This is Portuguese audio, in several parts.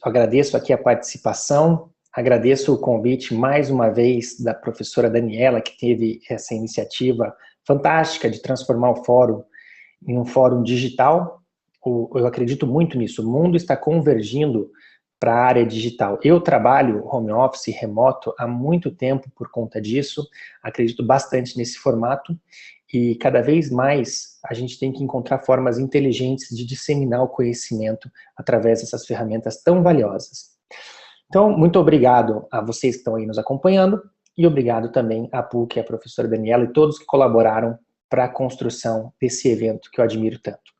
agradeço aqui a participação, agradeço o convite mais uma vez da professora Daniela, que teve essa iniciativa fantástica de transformar o fórum em um fórum digital. Eu acredito muito nisso, o mundo está convergindo para a área digital. Eu trabalho home office remoto há muito tempo por conta disso, acredito bastante nesse formato e cada vez mais a gente tem que encontrar formas inteligentes de disseminar o conhecimento através dessas ferramentas tão valiosas. Então, muito obrigado a vocês que estão aí nos acompanhando e obrigado também à PUC, à professora Daniela e todos que colaboraram para a construção desse evento que eu admiro tanto.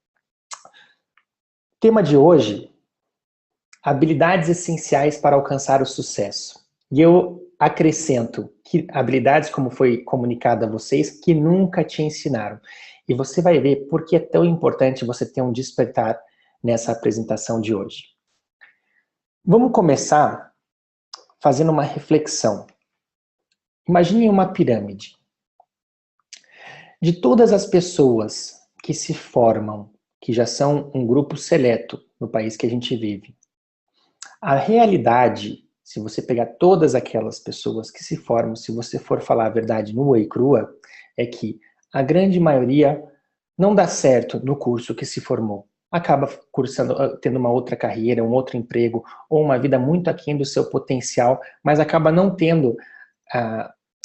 Tema de hoje: habilidades essenciais para alcançar o sucesso. E eu acrescento que habilidades, como foi comunicado a vocês, que nunca te ensinaram. E você vai ver por que é tão importante você ter um despertar nessa apresentação de hoje. Vamos começar fazendo uma reflexão. Imagine uma pirâmide. De todas as pessoas que se formam, que já são um grupo seleto no país que a gente vive, a realidade, se você pegar todas aquelas pessoas que se formam, se você for falar a verdade nua e crua, é que a grande maioria não dá certo no curso que se formou. Acaba cursando, tendo uma outra carreira, um outro emprego, ou uma vida muito aquém do seu potencial, mas acaba não tendo,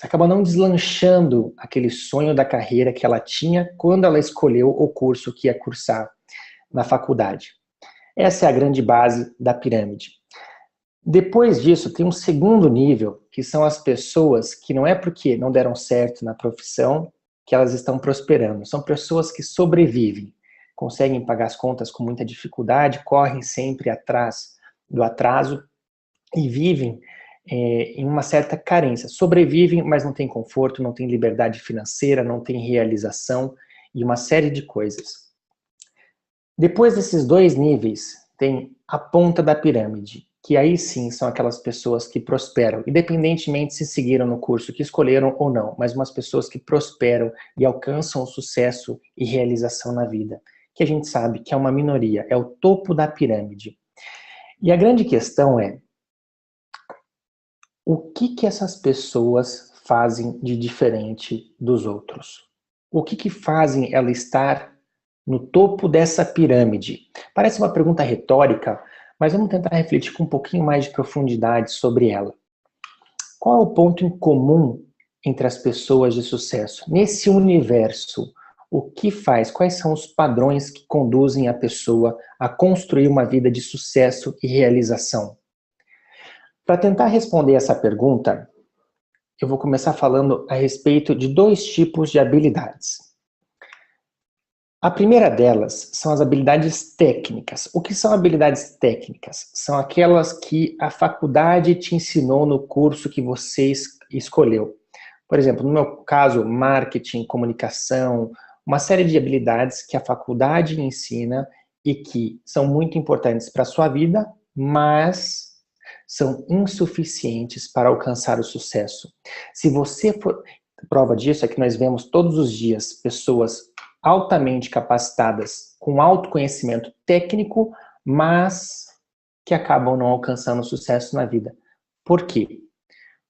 acaba não deslanchando aquele sonho da carreira que ela tinha quando ela escolheu o curso que ia cursar na faculdade. Essa é a grande base da pirâmide. Depois disso, tem um segundo nível, que são as pessoas que não é porque não deram certo na profissão que elas estão prosperando. São pessoas que sobrevivem, conseguem pagar as contas com muita dificuldade, correm sempre atrás do atraso e vivem em uma certa carência. Sobrevivem, mas não têm conforto, não têm liberdade financeira, não têm realização e uma série de coisas. Depois desses dois níveis, tem a ponta da pirâmide, que aí sim são aquelas pessoas que prosperam, independentemente se seguiram no curso que escolheram ou não, mas umas pessoas que prosperam e alcançam o sucesso e realização na vida, que a gente sabe que é uma minoria, é o topo da pirâmide. E a grande questão é, o que essas pessoas fazem de diferente dos outros? O que fazem ela estar no topo dessa pirâmide? Parece uma pergunta retórica, mas vamos tentar refletir com um pouquinho mais de profundidade sobre ela. Qual é o ponto em comum entre as pessoas de sucesso? Nesse universo, o que faz? Quais são os padrões que conduzem a pessoa a construir uma vida de sucesso e realização? Para tentar responder essa pergunta, eu vou começar falando a respeito de dois tipos de habilidades. A primeira delas são as habilidades técnicas. O que são habilidades técnicas? São aquelas que a faculdade te ensinou no curso que você escolheu. Por exemplo, no meu caso, marketing, comunicação, uma série de habilidades que a faculdade ensina e que são muito importantes para a sua vida, mas são insuficientes para alcançar o sucesso. Se você for... Prova disso é que nós vemos todos os dias pessoas altamente capacitadas, com autoconhecimento técnico, mas que acabam não alcançando sucesso na vida. Por quê?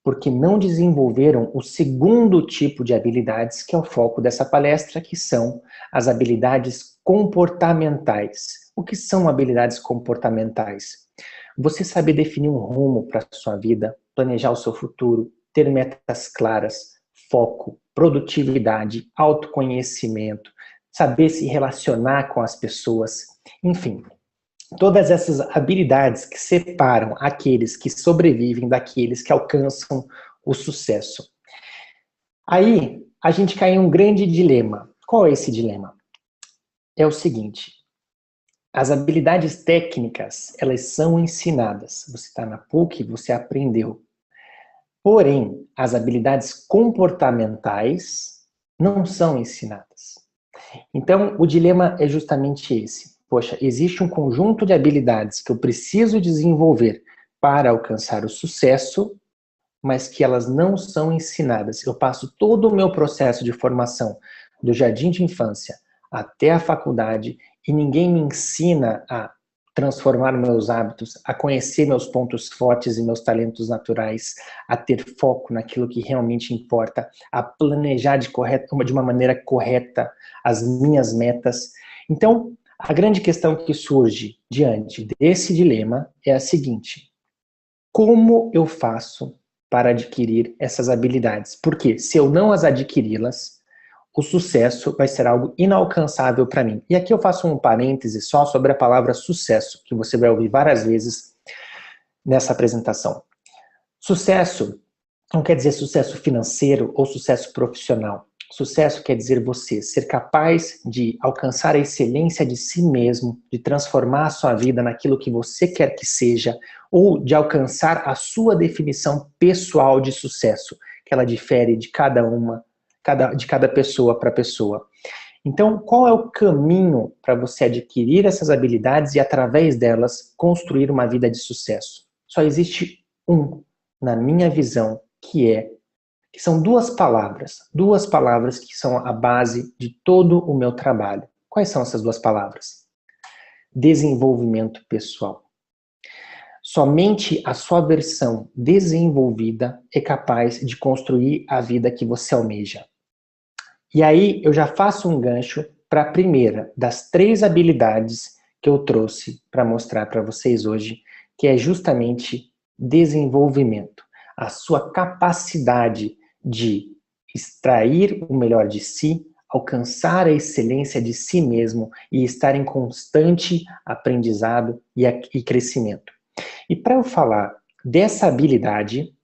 Porque não desenvolveram o segundo tipo de habilidades, que é o foco dessa palestra, que são as habilidades comportamentais. O que são habilidades comportamentais? Você saber definir um rumo para a sua vida, planejar o seu futuro, ter metas claras, foco, produtividade, autoconhecimento, saber se relacionar com as pessoas, enfim, todas essas habilidades que separam aqueles que sobrevivem daqueles que alcançam o sucesso. Aí, a gente cai em um grande dilema. Qual é esse dilema? É o seguinte, as habilidades técnicas, elas são ensinadas. Você está na PUC, você aprendeu. Porém, as habilidades comportamentais não são ensinadas. Então, o dilema é justamente esse. Poxa, existe um conjunto de habilidades que eu preciso desenvolver para alcançar o sucesso, mas que elas não são ensinadas. Eu passo todo o meu processo de formação, do jardim de infância até a faculdade, e ninguém me ensina a transformar meus hábitos, a conhecer meus pontos fortes e meus talentos naturais, a ter foco naquilo que realmente importa, a planejar de uma maneira correta as minhas metas. Então, a grande questão que surge diante desse dilema é a seguinte: como eu faço para adquirir essas habilidades? Porque se eu não as adquiri-las, o sucesso vai ser algo inalcançável para mim. E aqui eu faço um parêntese só sobre a palavra sucesso, que você vai ouvir várias vezes nessa apresentação. Sucesso não quer dizer sucesso financeiro ou sucesso profissional. Sucesso quer dizer você ser capaz de alcançar a excelência de si mesmo, de transformar a sua vida naquilo que você quer que seja, ou de alcançar a sua definição pessoal de sucesso, que ela difere de cada pessoa para pessoa. Então, qual é o caminho para você adquirir essas habilidades e, através delas, construir uma vida de sucesso? Só existe na minha visão, que são duas palavras que são a base de todo o meu trabalho. Quais são essas duas palavras? Desenvolvimento pessoal. Somente a sua versão desenvolvida é capaz de construir a vida que você almeja. E aí eu já faço um gancho para a primeira das 3 habilidades que eu trouxe para mostrar para vocês hoje, que é justamente desenvolvimento. A sua capacidade de extrair o melhor de si, alcançar a excelência de si mesmo e estar em constante aprendizado e crescimento. E para eu falar dessa habilidade,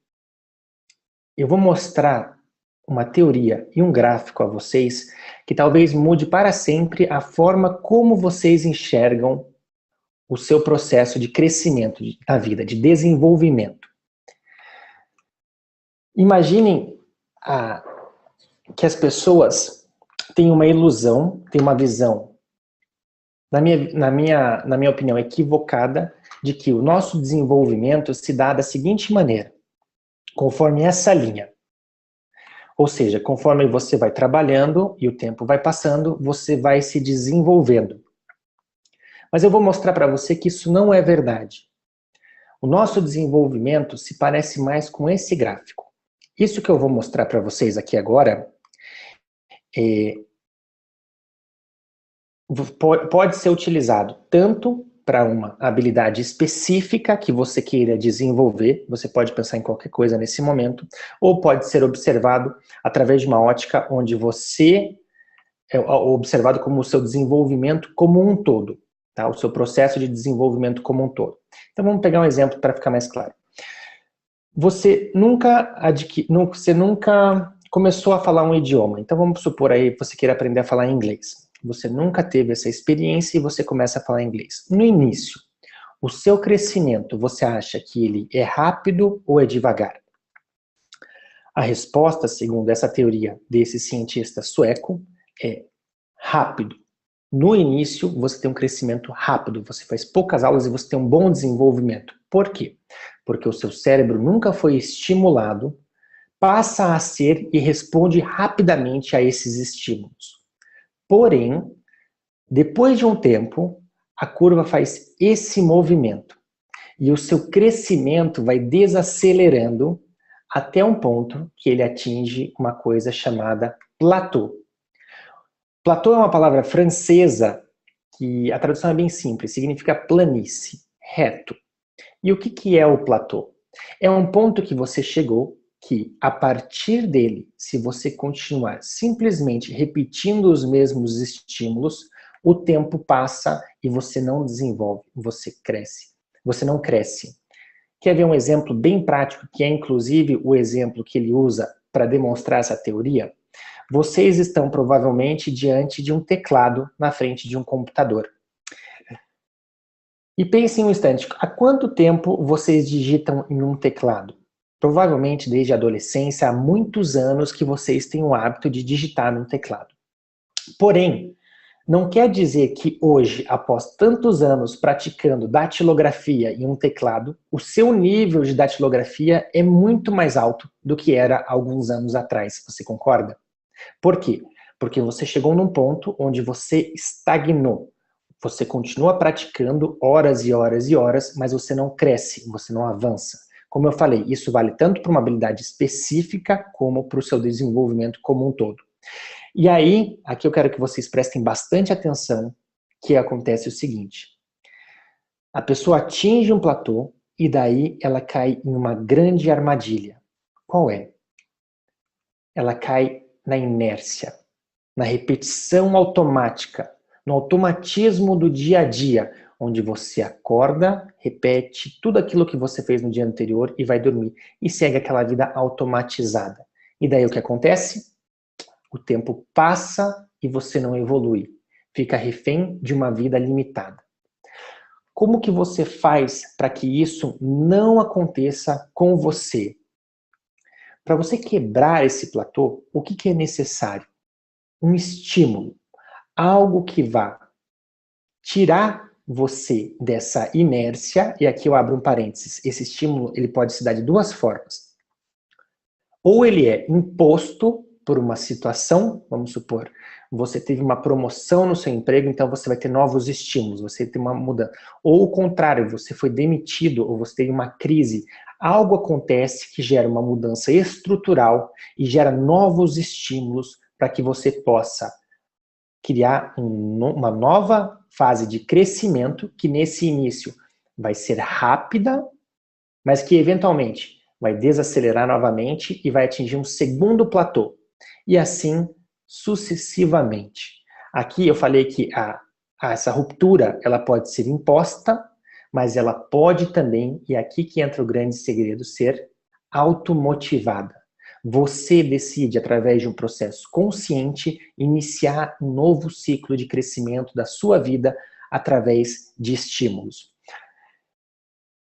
eu vou mostrar uma teoria e um gráfico a vocês que talvez mude para sempre a forma como vocês enxergam o seu processo de crescimento na vida, de desenvolvimento. Imaginem que as pessoas têm uma ilusão, têm uma visão, na minha opinião, equivocada, de que o nosso desenvolvimento se dá da seguinte maneira, conforme essa linha. Ou seja, conforme você vai trabalhando e o tempo vai passando, você vai se desenvolvendo. Mas eu vou mostrar para você que isso não é verdade. O nosso desenvolvimento se parece mais com esse gráfico. Isso que eu vou mostrar para vocês aqui agora pode ser utilizado tanto para uma habilidade específica que você queira desenvolver, você pode pensar em qualquer coisa nesse momento, ou pode ser observado através de uma ótica onde você é observado como o seu desenvolvimento como um todo, tá? O seu processo de desenvolvimento como um todo. Então vamos pegar um exemplo para ficar mais claro. Você nunca começou a falar um idioma, então vamos supor aí que você queira aprender a falar inglês. Você nunca teve essa experiência e você começa a falar inglês. No início, o seu crescimento, você acha que ele é rápido ou é devagar? A resposta, segundo essa teoria desse cientista sueco, é rápido. No início, você tem um crescimento rápido, você faz poucas aulas e você tem um bom desenvolvimento. Por quê? Porque o seu cérebro nunca foi estimulado, passa a ser e responde rapidamente a esses estímulos. Porém, depois de um tempo, a curva faz esse movimento e o seu crescimento vai desacelerando até um ponto que ele atinge uma coisa chamada platô. Platô é uma palavra francesa que a tradução é bem simples, significa planície, reto. E o que é o platô? É um ponto que você chegou que, a partir dele, se você continuar simplesmente repetindo os mesmos estímulos, o tempo passa e você não desenvolve, você cresce. Você não cresce. Quer ver um exemplo bem prático, que é inclusive o exemplo que ele usa para demonstrar essa teoria? Vocês estão provavelmente diante de um teclado na frente de um computador. E pensem um instante, há quanto tempo vocês digitam em um teclado? Provavelmente desde a adolescência, há muitos anos que vocês têm o hábito de digitar num teclado. Porém, não quer dizer que hoje, após tantos anos praticando datilografia em um teclado, o seu nível de datilografia é muito mais alto do que era há alguns anos atrás. Você concorda? Por quê? Porque você chegou num ponto onde você estagnou. Você continua praticando horas e horas e horas, mas você não cresce, você não avança. Como eu falei, isso vale tanto para uma habilidade específica como para o seu desenvolvimento como um todo. E aí, aqui eu quero que vocês prestem bastante atenção, que acontece o seguinte. A pessoa atinge um platô e daí ela cai em uma grande armadilha. Qual é? Ela cai na inércia, na repetição automática, no automatismo do dia a dia, onde você acorda, repete tudo aquilo que você fez no dia anterior e vai dormir, e segue aquela vida automatizada. E daí o que acontece? O tempo passa e você não evolui. Fica refém de uma vida limitada. Como que você faz para que isso não aconteça com você? Para você quebrar esse platô, o que é necessário? Um estímulo. Algo que vá tirar você dessa inércia, e aqui eu abro um parênteses, esse estímulo ele pode se dar de duas formas. Ou ele é imposto por uma situação, vamos supor, você teve uma promoção no seu emprego, então você vai ter novos estímulos, você tem uma mudança. Ou o contrário, você foi demitido, ou você teve uma crise, algo acontece que gera uma mudança estrutural e gera novos estímulos para que você possa criar uma nova fase de crescimento, que nesse início vai ser rápida, mas que eventualmente vai desacelerar novamente e vai atingir um segundo platô. E assim sucessivamente. Aqui eu falei que essa ruptura ela pode ser imposta, mas ela pode também, e aqui que entra o grande segredo, ser automotivada. Você decide, através de um processo consciente, iniciar um novo ciclo de crescimento da sua vida através de estímulos.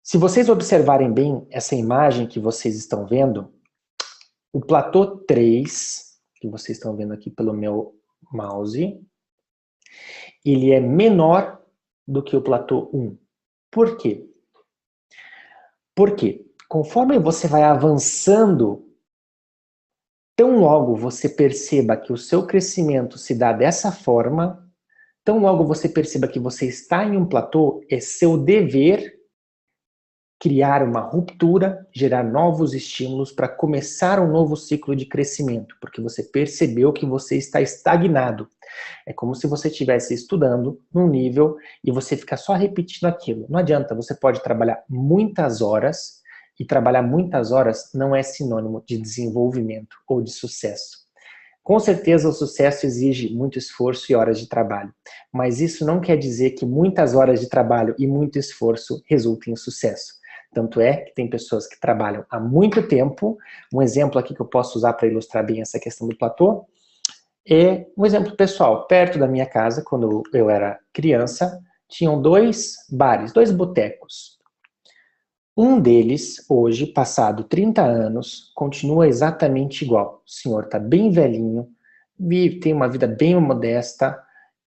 Se vocês observarem bem essa imagem que vocês estão vendo, o platô 3, que vocês estão vendo aqui pelo meu mouse, ele é menor do que o platô 1. Por quê? Porque conforme você vai avançando, tão logo você perceba que o seu crescimento se dá dessa forma, tão logo você perceba que você está em um platô, é seu dever criar uma ruptura, gerar novos estímulos para começar um novo ciclo de crescimento, porque você percebeu que você está estagnado. É como se você estivesse estudando num nível e você fica só repetindo aquilo. Não adianta, você pode trabalhar muitas horas, e trabalhar muitas horas não é sinônimo de desenvolvimento ou de sucesso. Com certeza o sucesso exige muito esforço e horas de trabalho, mas isso não quer dizer que muitas horas de trabalho e muito esforço resultem em sucesso. Tanto é que tem pessoas que trabalham há muito tempo. Um exemplo aqui que eu posso usar para ilustrar bem essa questão do platô é um exemplo pessoal. Perto da minha casa, quando eu era criança, tinham dois bares, dois botecos. Um deles, hoje, passado 30 anos, continua exatamente igual. O senhor está bem velhinho, tem uma vida bem modesta,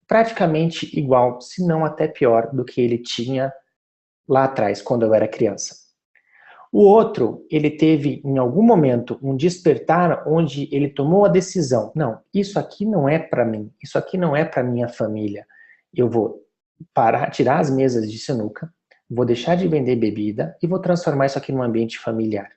praticamente igual, se não até pior, do que ele tinha lá atrás, quando eu era criança. O outro, ele teve em algum momento um despertar onde ele tomou a decisão, não, isso aqui não é para mim, isso aqui não é para minha família. Eu vou parar, tirar as mesas de sinuca, vou deixar de vender bebida e vou transformar isso aqui num ambiente familiar.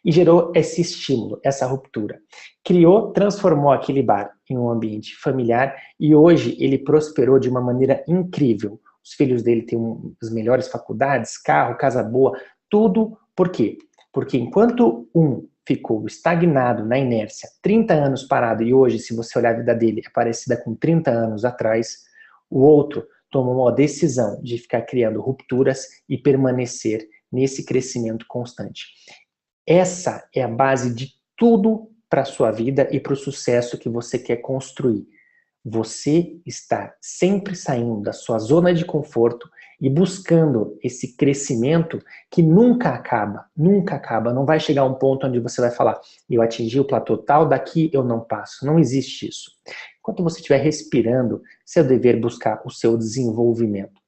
E gerou esse estímulo, essa ruptura. Criou, transformou aquele bar em um ambiente familiar e hoje ele prosperou de uma maneira incrível. Os filhos dele têm as melhores faculdades, carro, casa boa, tudo. Por quê? Porque enquanto um ficou estagnado na inércia, 30 anos parado, e hoje, se você olhar a vida dele, é parecida com 30 anos atrás, o outro tomou a decisão de ficar criando rupturas e permanecer nesse crescimento constante. Essa é a base de tudo para a sua vida e para o sucesso que você quer construir. Você está sempre saindo da sua zona de conforto e buscando esse crescimento que nunca acaba, nunca acaba. Não vai chegar a um ponto onde você vai falar, eu atingi o platô tal, daqui eu não passo. Não existe isso. Enquanto você estiver respirando, seu dever é buscar o seu desenvolvimento.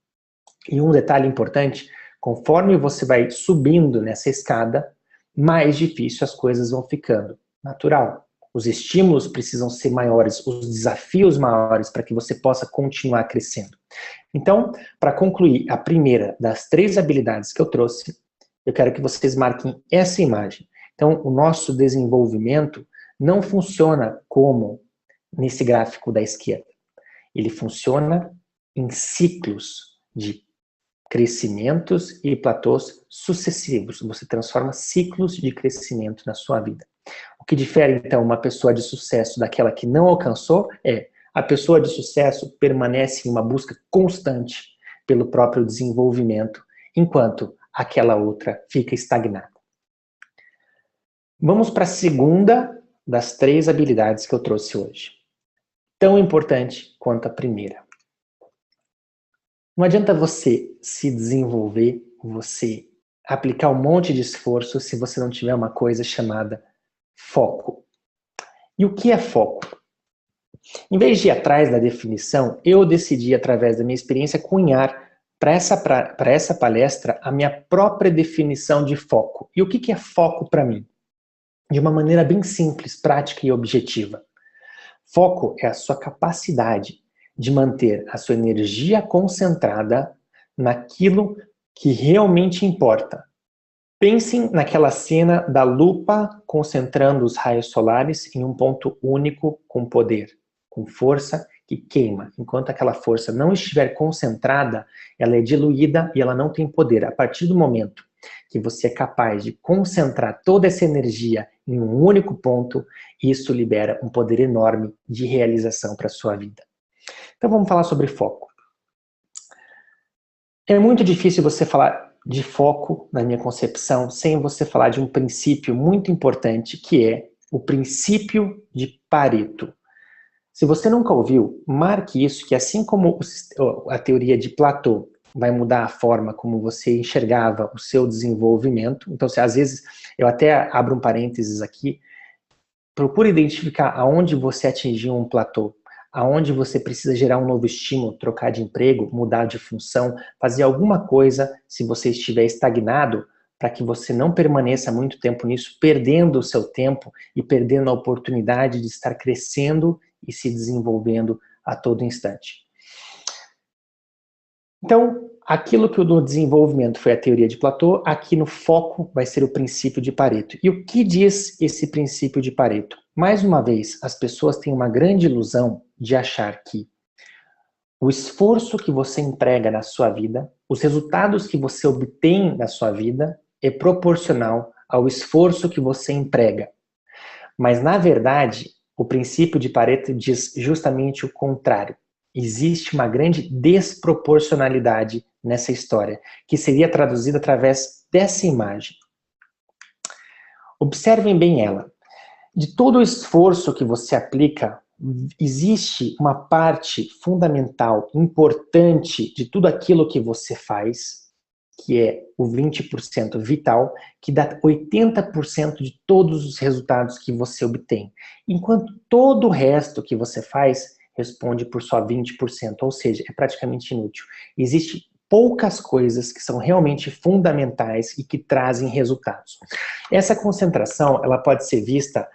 E um detalhe importante, conforme você vai subindo nessa escada, mais difícil as coisas vão ficando. Natural. Os estímulos precisam ser maiores, os desafios maiores para que você possa continuar crescendo. Então, para concluir, a primeira das 3 habilidades que eu trouxe, eu quero que vocês marquem essa imagem. Então, o nosso desenvolvimento não funciona como nesse gráfico da esquerda. Ele funciona em ciclos de crescimentos e platôs sucessivos. Você transforma ciclos de crescimento na sua vida. O que difere, então, uma pessoa de sucesso daquela que não alcançou é a pessoa de sucesso permanece em uma busca constante pelo próprio desenvolvimento, enquanto aquela outra fica estagnada. Vamos para a segunda das 3 habilidades que eu trouxe hoje. Tão importante quanto a primeira. Não adianta você se desenvolver, você aplicar um monte de esforço se você não tiver uma coisa chamada foco. E o que é foco? Em vez de ir atrás da definição, eu decidi, através da minha experiência, cunhar para essa palestra a minha própria definição de foco. E o que é foco para mim? De uma maneira bem simples, prática e objetiva. Foco é a sua capacidade de manter a sua energia concentrada naquilo que realmente importa. Pensem naquela cena da lupa concentrando os raios solares em um ponto único com poder, com força que queima. Enquanto aquela força não estiver concentrada, ela é diluída e ela não tem poder. A partir do momento que você é capaz de concentrar toda essa energia em um único ponto, isso libera um poder enorme de realização para a sua vida. Então vamos falar sobre foco. É muito difícil você falar de foco, na minha concepção, sem você falar de um princípio muito importante, que é o princípio de Pareto. Se você nunca ouviu, marque isso, que assim como a teoria de Platão vai mudar a forma como você enxergava o seu desenvolvimento, então às vezes, eu até abro um parênteses aqui, procure identificar aonde você atingiu um platô, aonde você precisa gerar um novo estímulo, trocar de emprego, mudar de função, fazer alguma coisa se você estiver estagnado, para que você não permaneça muito tempo nisso, perdendo o seu tempo e perdendo a oportunidade de estar crescendo e se desenvolvendo a todo instante. Então, aquilo que no desenvolvimento foi a teoria de Platão, aqui no foco vai ser o princípio de Pareto. E o que diz esse princípio de Pareto? Mais uma vez, as pessoas têm uma grande ilusão de achar que o esforço que você emprega na sua vida, os resultados que você obtém na sua vida, é proporcional ao esforço que você emprega. Mas, na verdade, o princípio de Pareto diz justamente o contrário. Existe uma grande desproporcionalidade nessa história, que seria traduzida através dessa imagem. Observem bem ela. De todo o esforço que você aplica, existe uma parte fundamental, importante de tudo aquilo que você faz, que é o 20% vital, que dá 80% de todos os resultados que você obtém. Enquanto todo o resto que você faz responde por só 20%, ou seja, é praticamente inútil. Existem poucas coisas que são realmente fundamentais e que trazem resultados. Essa concentração, ela pode ser vista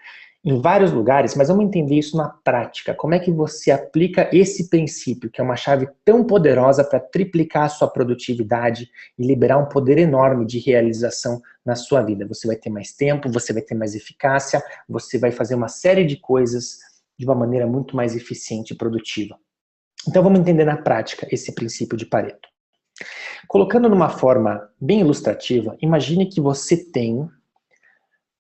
em vários lugares, mas vamos entender isso na prática. Como é que você aplica esse princípio, que é uma chave tão poderosa para triplicar a sua produtividade e liberar um poder enorme de realização na sua vida. Você vai ter mais tempo, você vai ter mais eficácia, você vai fazer uma série de coisas de uma maneira muito mais eficiente e produtiva. Então vamos entender na prática esse princípio de Pareto. Colocando numa forma bem ilustrativa, imagine que você tem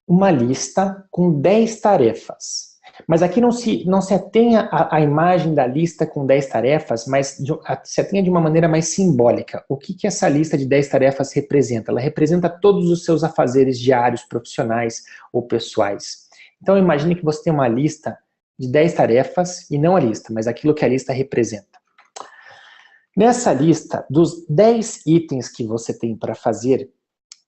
uma lista com 10 tarefas. Mas aqui não se atenha à imagem da lista com 10 tarefas, mas se atenha de uma maneira mais simbólica. O que essa lista de 10 tarefas representa? Ela representa todos os seus afazeres diários, profissionais ou pessoais. Então imagine que você tem uma lista de 10 tarefas, e não a lista, mas aquilo que a lista representa. Nessa lista, dos 10 itens que você tem para fazer,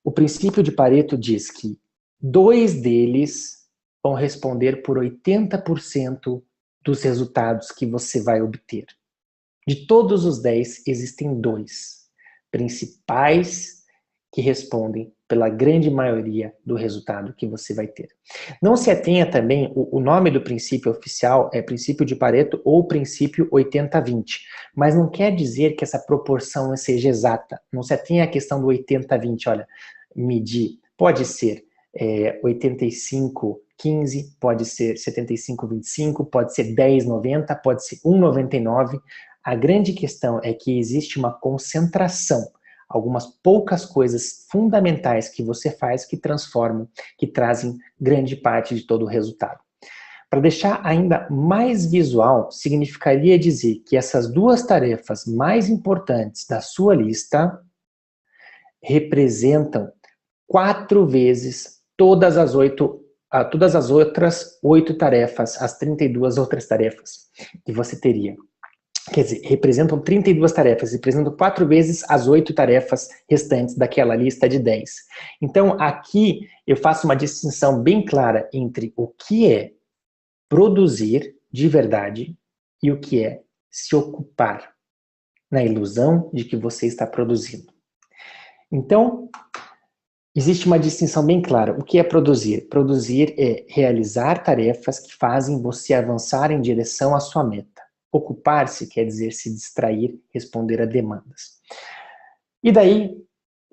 o princípio de Pareto diz que 2 deles vão responder por 80% dos resultados que você vai obter. De todos os 10, existem 2 principais que respondem pela grande maioria do resultado que você vai ter. Não se atenha também, o nome do princípio oficial é princípio de Pareto ou princípio 80-20, mas não quer dizer que essa proporção seja exata. Não se atenha à questão do 80-20, olha, medir, pode ser 85-15, pode ser 75-25, pode ser 10-90, pode ser 1-99. A grande questão é que existe uma concentração, algumas poucas coisas fundamentais que você faz que transformam, que trazem grande parte de todo o resultado. Para deixar ainda mais visual, significaria dizer que essas duas tarefas mais importantes da sua lista representam 4 vezes todas as outras 8 tarefas, as 32 outras tarefas que você teria. Quer dizer, representam 32 tarefas, representam 4 vezes as 8 tarefas restantes daquela lista de 10. Então, aqui eu faço uma distinção bem clara entre o que é produzir de verdade e o que é se ocupar, na ilusão de que você está produzindo. Então, existe uma distinção bem clara. O que é produzir? Produzir é realizar tarefas que fazem você avançar em direção à sua meta. Ocupar-se quer dizer se distrair, responder a demandas. E daí,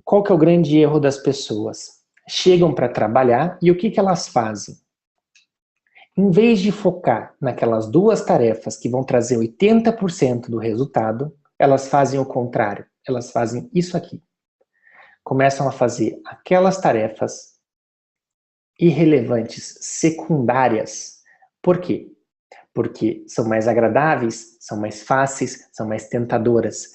qual que é o grande erro das pessoas? Chegam para trabalhar e o que elas fazem? Em vez de focar naquelas duas tarefas que vão trazer 80% do resultado, elas fazem o contrário. Elas fazem isso aqui. Começam a fazer aquelas tarefas irrelevantes, secundárias. Por quê? Porque são mais agradáveis, são mais fáceis, são mais tentadoras.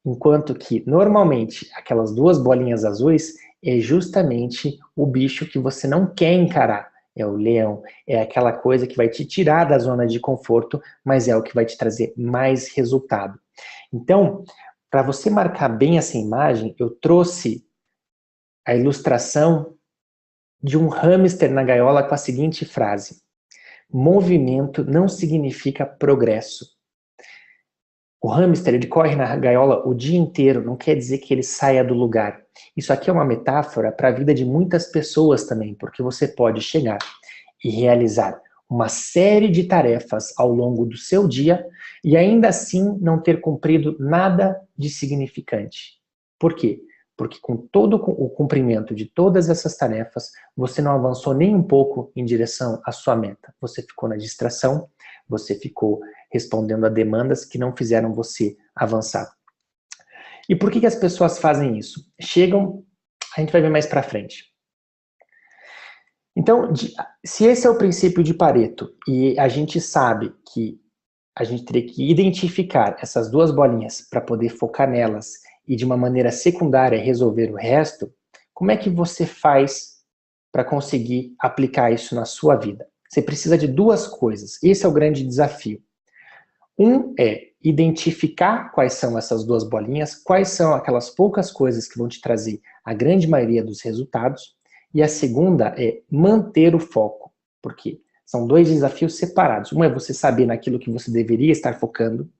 Enquanto que, normalmente, aquelas duas bolinhas azuis é justamente o bicho que você não quer encarar. É o leão, é aquela coisa que vai te tirar da zona de conforto, mas é o que vai te trazer mais resultado. Então, para você marcar bem essa imagem, eu trouxe a ilustração de um hamster na gaiola com a seguinte frase: movimento não significa progresso. O hamster, ele corre na gaiola o dia inteiro, não quer dizer que ele saia do lugar. Isso aqui é uma metáfora para a vida de muitas pessoas também, porque você pode chegar e realizar uma série de tarefas ao longo do seu dia e ainda assim não ter cumprido nada de significante. Por quê? Porque com todo o cumprimento de todas essas tarefas, você não avançou nem um pouco em direção à sua meta. Você ficou na distração, você ficou respondendo a demandas que não fizeram você avançar. E por que as pessoas fazem isso? Chegam, a gente vai ver mais pra frente. Então, se esse é o princípio de Pareto, e a gente sabe que a gente teria que identificar essas duas bolinhas para poder focar nelas e de uma maneira secundária resolver o resto, como é que você faz para conseguir aplicar isso na sua vida? Você precisa de duas coisas. Esse é o grande desafio. Um é identificar quais são essas duas bolinhas, quais são aquelas poucas coisas que vão te trazer a grande maioria dos resultados. E a segunda é manter o foco. Por quê? São dois desafios separados. Um é você saber naquilo que você deveria estar focando.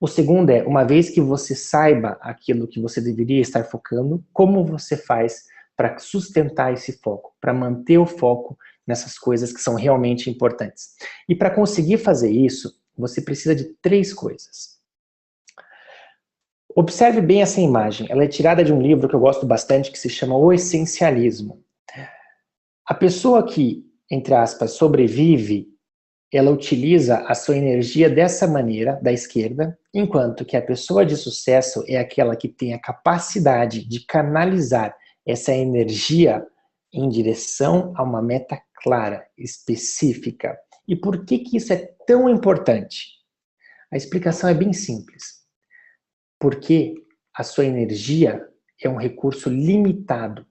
O segundo é, uma vez que você saiba aquilo que você deveria estar focando, como você faz para sustentar esse foco, para manter o foco nessas coisas que são realmente importantes. E para conseguir fazer isso, você precisa de 3 coisas. Observe bem essa imagem. Ela é tirada de um livro que eu gosto bastante, que se chama O Essencialismo. A pessoa que, entre aspas, sobrevive, ela utiliza a sua energia dessa maneira, da esquerda, enquanto que a pessoa de sucesso é aquela que tem a capacidade de canalizar essa energia em direção a uma meta clara, específica. E por que isso é tão importante? A explicação é bem simples. Porque a sua energia é um recurso limitado.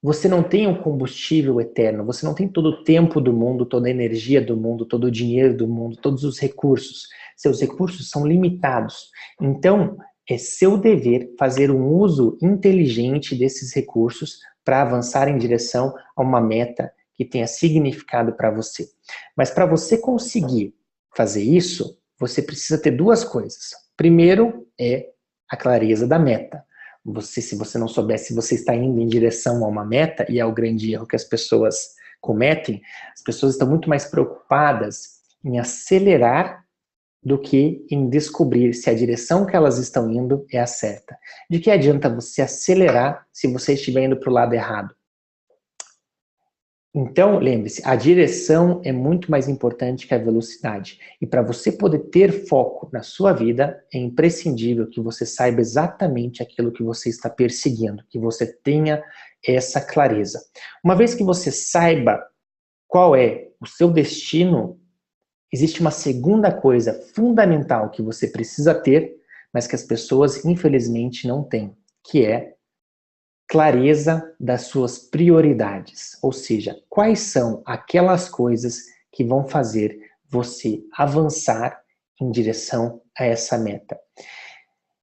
Você não tem um combustível eterno, você não tem todo o tempo do mundo, toda a energia do mundo, todo o dinheiro do mundo, todos os recursos. Seus recursos são limitados. Então, é seu dever fazer um uso inteligente desses recursos para avançar em direção a uma meta que tenha significado para você. Mas para você conseguir fazer isso, você precisa ter 2 coisas. Primeiro é a clareza da meta. se você não soubesse se você está indo em direção a uma meta, e é o grande erro que as pessoas cometem, as pessoas estão muito mais preocupadas em acelerar do que em descobrir se a direção que elas estão indo é a certa. De que adianta você acelerar se você estiver indo para o lado errado? Então, lembre-se, a direção é muito mais importante que a velocidade. E para você poder ter foco na sua vida, é imprescindível que você saiba exatamente aquilo que você está perseguindo, que você tenha essa clareza. Uma vez que você saiba qual é o seu destino, existe uma segunda coisa fundamental que você precisa ter, mas que as pessoas, infelizmente, não têm, que é clareza das suas prioridades, ou seja, quais são aquelas coisas que vão fazer você avançar em direção a essa meta.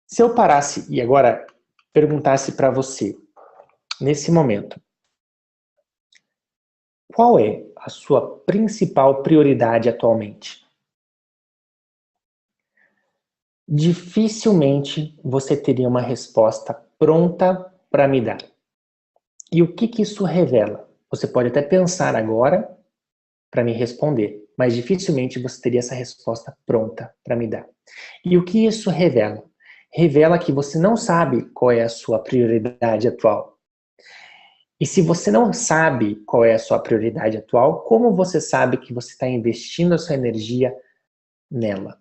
Se eu parasse e agora perguntasse para você, nesse momento, qual é a sua principal prioridade atualmente? Dificilmente você teria uma resposta pronta para me dar. E o que isso revela? Você pode até pensar agora para me responder, mas dificilmente você teria essa resposta pronta para me dar. E o que isso revela? Revela que você não sabe qual é a sua prioridade atual. E se você não sabe qual é a sua prioridade atual, como você sabe que você está investindo a sua energia nela?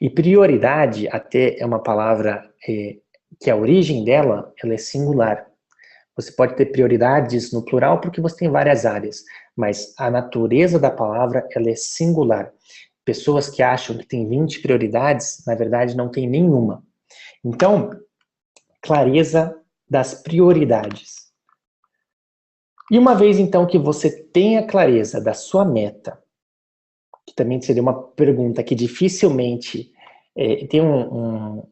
E prioridade até é uma palavra que a origem dela ela é singular. Você pode ter prioridades no plural porque você tem várias áreas, mas a natureza da palavra ela é singular. Pessoas que acham que tem 20 prioridades, na verdade não tem nenhuma. Então, clareza das prioridades. E uma vez então que você tenha clareza da sua meta, que também seria uma pergunta que dificilmente tem um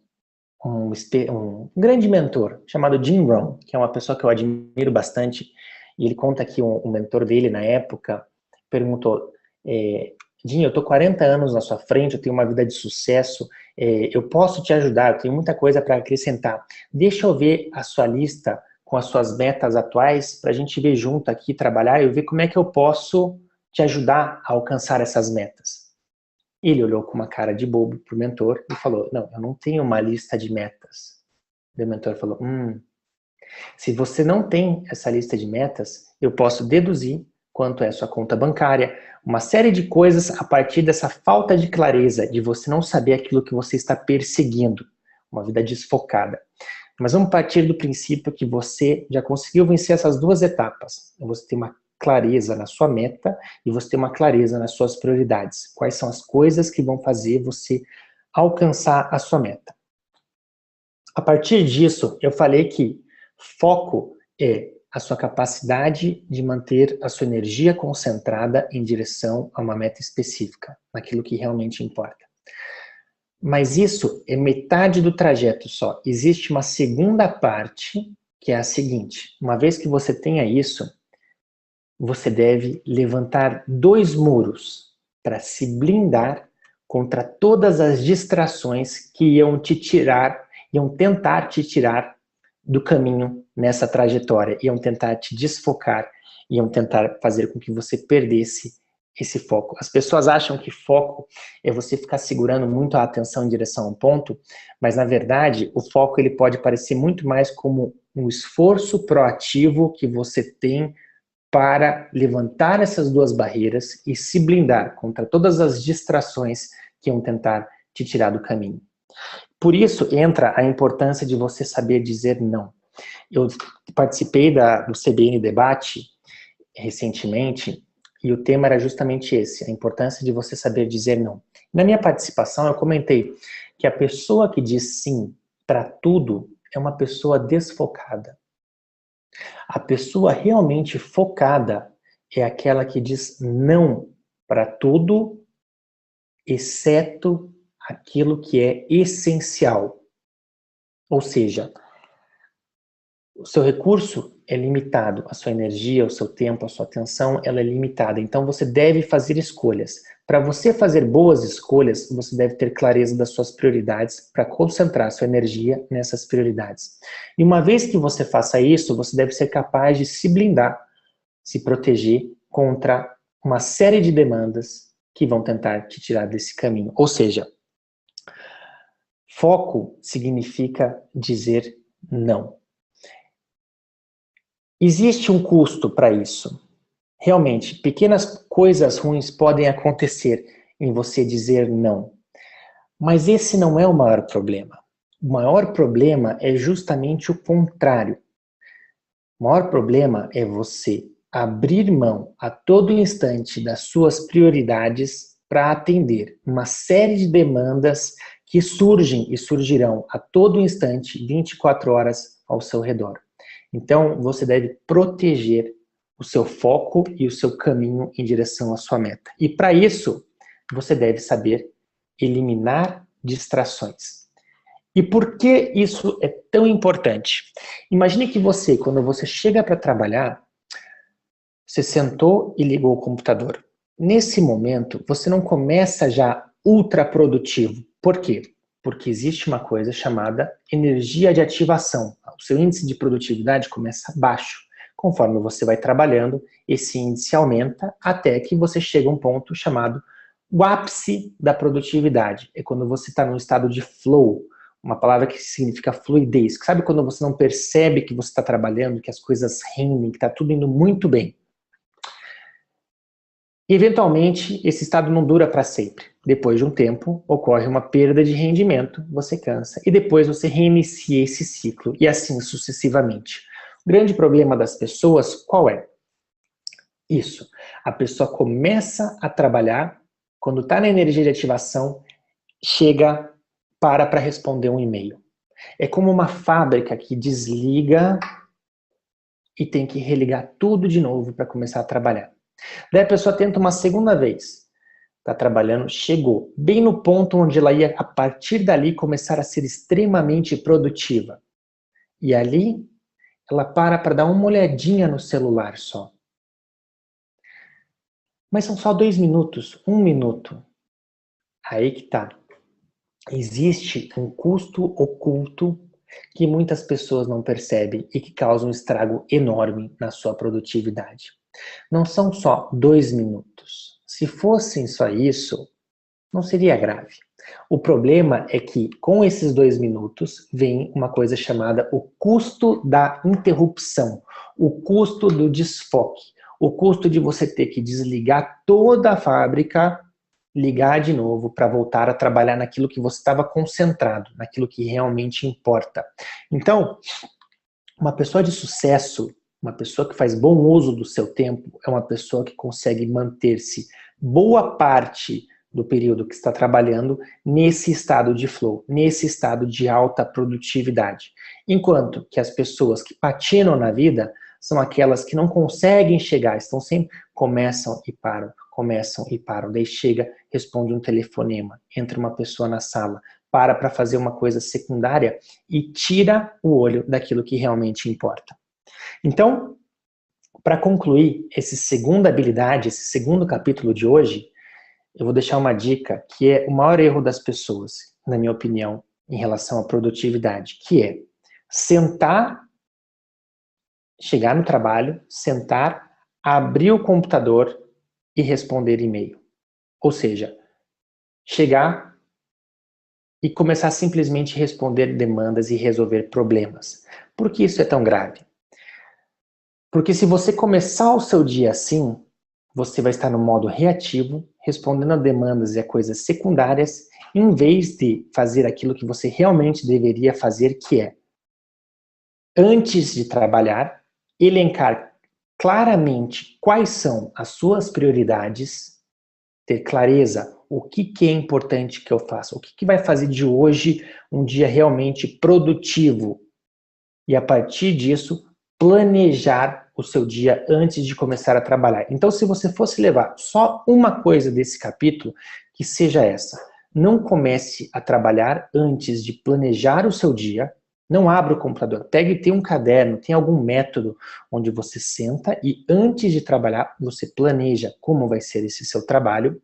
grande mentor chamado Jim Rohn, que é uma pessoa que eu admiro bastante, e ele conta que um mentor dele na época perguntou, Jim, eu estou 40 anos na sua frente, eu tenho uma vida de sucesso, eu posso te ajudar, eu tenho muita coisa para acrescentar, deixa eu ver a sua lista com as suas metas atuais, para a gente ver junto aqui, trabalhar, e ver como é que eu posso te ajudar a alcançar essas metas. Ele olhou com uma cara de bobo pro mentor e falou, não, eu não tenho uma lista de metas. O mentor falou, se você não tem essa lista de metas, eu posso deduzir quanto é a sua conta bancária, uma série de coisas a partir dessa falta de clareza, de você não saber aquilo que você está perseguindo, uma vida desfocada. Mas vamos partir do princípio que você já conseguiu vencer essas duas etapas. Você tem uma clareza na sua meta e você tem uma clareza nas suas prioridades. Quais são as coisas que vão fazer você alcançar a sua meta. A partir disso, eu falei que foco é a sua capacidade de manter a sua energia concentrada em direção a uma meta específica, naquilo que realmente importa. Mas isso é metade do trajeto só. Existe uma segunda parte, que é a seguinte. Uma vez que você tenha isso, você deve levantar 2 muros para se blindar contra todas as distrações que iam tentar te tirar do caminho nessa trajetória, iam tentar te desfocar, iam tentar fazer com que você perdesse esse foco. As pessoas acham que foco é você ficar segurando muito a atenção em direção a um ponto, mas na verdade o foco ele pode parecer muito mais como um esforço proativo que você tem para levantar essas 2 barreiras e se blindar contra todas as distrações que iam tentar te tirar do caminho. Por isso entra a importância de você saber dizer não. Eu participei do CBN Debate recentemente e o tema era justamente esse, a importância de você saber dizer não. Na minha participação eu comentei que a pessoa que diz sim para tudo é uma pessoa desfocada. A pessoa realmente focada é aquela que diz não para tudo, exceto aquilo que é essencial. Ou seja, o seu recurso é limitado, a sua energia, o seu tempo, a sua atenção, ela é limitada. Então você deve fazer escolhas. Para você fazer boas escolhas, você deve ter clareza das suas prioridades para concentrar sua energia nessas prioridades. E uma vez que você faça isso, você deve ser capaz de se blindar, se proteger contra uma série de demandas que vão tentar te tirar desse caminho. Ou seja, foco significa dizer não. Existe um custo para isso. Realmente, pequenas coisas ruins podem acontecer em você dizer não. Mas esse não é o maior problema. O maior problema é justamente o contrário. O maior problema é você abrir mão a todo instante das suas prioridades para atender uma série de demandas que surgem e surgirão a todo instante, 24 horas ao seu redor. Então, você deve proteger o seu foco e o seu caminho em direção à sua meta. E para isso, você deve saber eliminar distrações. E por que isso é tão importante? Imagine que você, quando você chega para trabalhar, você sentou e ligou o computador. Nesse momento, você não começa já ultra produtivo. Por quê? Porque existe uma coisa chamada energia de ativação. O seu índice de produtividade começa baixo. Conforme você vai trabalhando, esse índice aumenta até que você chega a um ponto chamado o ápice da produtividade. É quando você está num estado de flow, uma palavra que significa fluidez. Sabe quando você não percebe que você está trabalhando, que as coisas rendem, que está tudo indo muito bem? E, eventualmente, esse estado não dura para sempre. Depois de um tempo, ocorre uma perda de rendimento, você cansa, e depois você reinicia esse ciclo, e assim sucessivamente. O grande problema das pessoas, qual é? Isso. A pessoa começa a trabalhar, quando está na energia de ativação, chega, para responder um e-mail. É como uma fábrica que desliga e tem que religar tudo de novo para começar a trabalhar. Daí a pessoa tenta uma segunda vez. Está trabalhando, chegou bem no ponto onde ela ia, a partir dali, começar a ser extremamente produtiva. E ali, ela para dar uma olhadinha no celular só. Mas são só 2 minutos, 1 minuto. Aí que tá. Existe um custo oculto que muitas pessoas não percebem e que causa um estrago enorme na sua produtividade. Não são só 2 minutos. Se fossem só isso, não seria grave. O problema é que com esses 2 minutos vem uma coisa chamada o custo da interrupção, o custo do desfoque, o custo de você ter que desligar toda a fábrica, ligar de novo para voltar a trabalhar naquilo que você estava concentrado, naquilo que realmente importa. Então, uma pessoa de sucesso, uma pessoa que faz bom uso do seu tempo, é uma pessoa que consegue manter-se boa parte do período que está trabalhando nesse estado de flow, nesse estado de alta produtividade. Enquanto que as pessoas que patinam na vida são aquelas que não conseguem chegar, estão sempre, começam e param, daí chega, responde um telefonema, entra uma pessoa na sala, para fazer uma coisa secundária e tira o olho daquilo que realmente importa. Então, para concluir essa segunda habilidade, esse segundo capítulo de hoje, eu vou deixar uma dica que é o maior erro das pessoas, na minha opinião, em relação à produtividade, que é sentar, chegar no trabalho, sentar, abrir o computador e responder e-mail. Ou seja, chegar e começar a simplesmente responder demandas e resolver problemas. Por que isso é tão grave? Porque se você começar o seu dia assim, você vai estar no modo reativo, respondendo a demandas e a coisas secundárias, em vez de fazer aquilo que você realmente deveria fazer, que é, antes de trabalhar, elencar claramente quais são as suas prioridades, ter clareza o que é importante que eu faça, o que vai fazer de hoje um dia realmente produtivo. E a partir disso, planejar o seu dia antes de começar a trabalhar. Então, se você fosse levar só uma coisa desse capítulo, que seja essa. Não comece a trabalhar antes de planejar o seu dia, Não abra o computador. Pegue e tem um caderno, tem algum método onde você senta e antes de trabalhar, você planeja como vai ser esse seu trabalho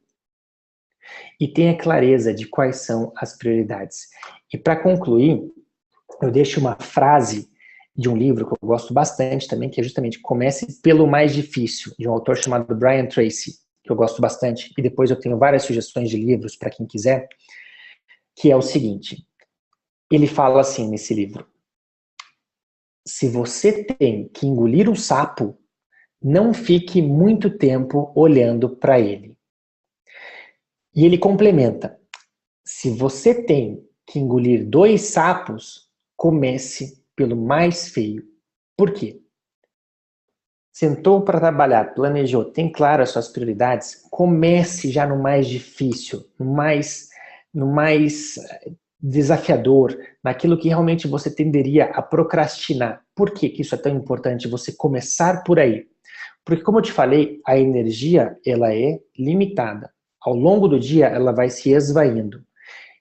e tenha clareza de quais são as prioridades. E para concluir, eu deixo uma frase de um livro que eu gosto bastante também, que é justamente Comece pelo mais difícil, de um autor chamado Brian Tracy, que eu gosto bastante, e depois eu tenho várias sugestões de livros para quem quiser, que é o seguinte, ele fala assim nesse livro, se você tem que engolir um sapo, não fique muito tempo olhando para ele. E ele complementa, se você tem que engolir 2 sapos, comece pelo mais feio. Por quê? Sentou para trabalhar, planejou, tem claro as suas prioridades, comece já no mais difícil, no mais desafiador, naquilo que realmente você tenderia a procrastinar. Por que isso é tão importante, você começar por aí? Porque, como eu te falei, a energia ela é limitada. Ao longo do dia, ela vai se esvaindo.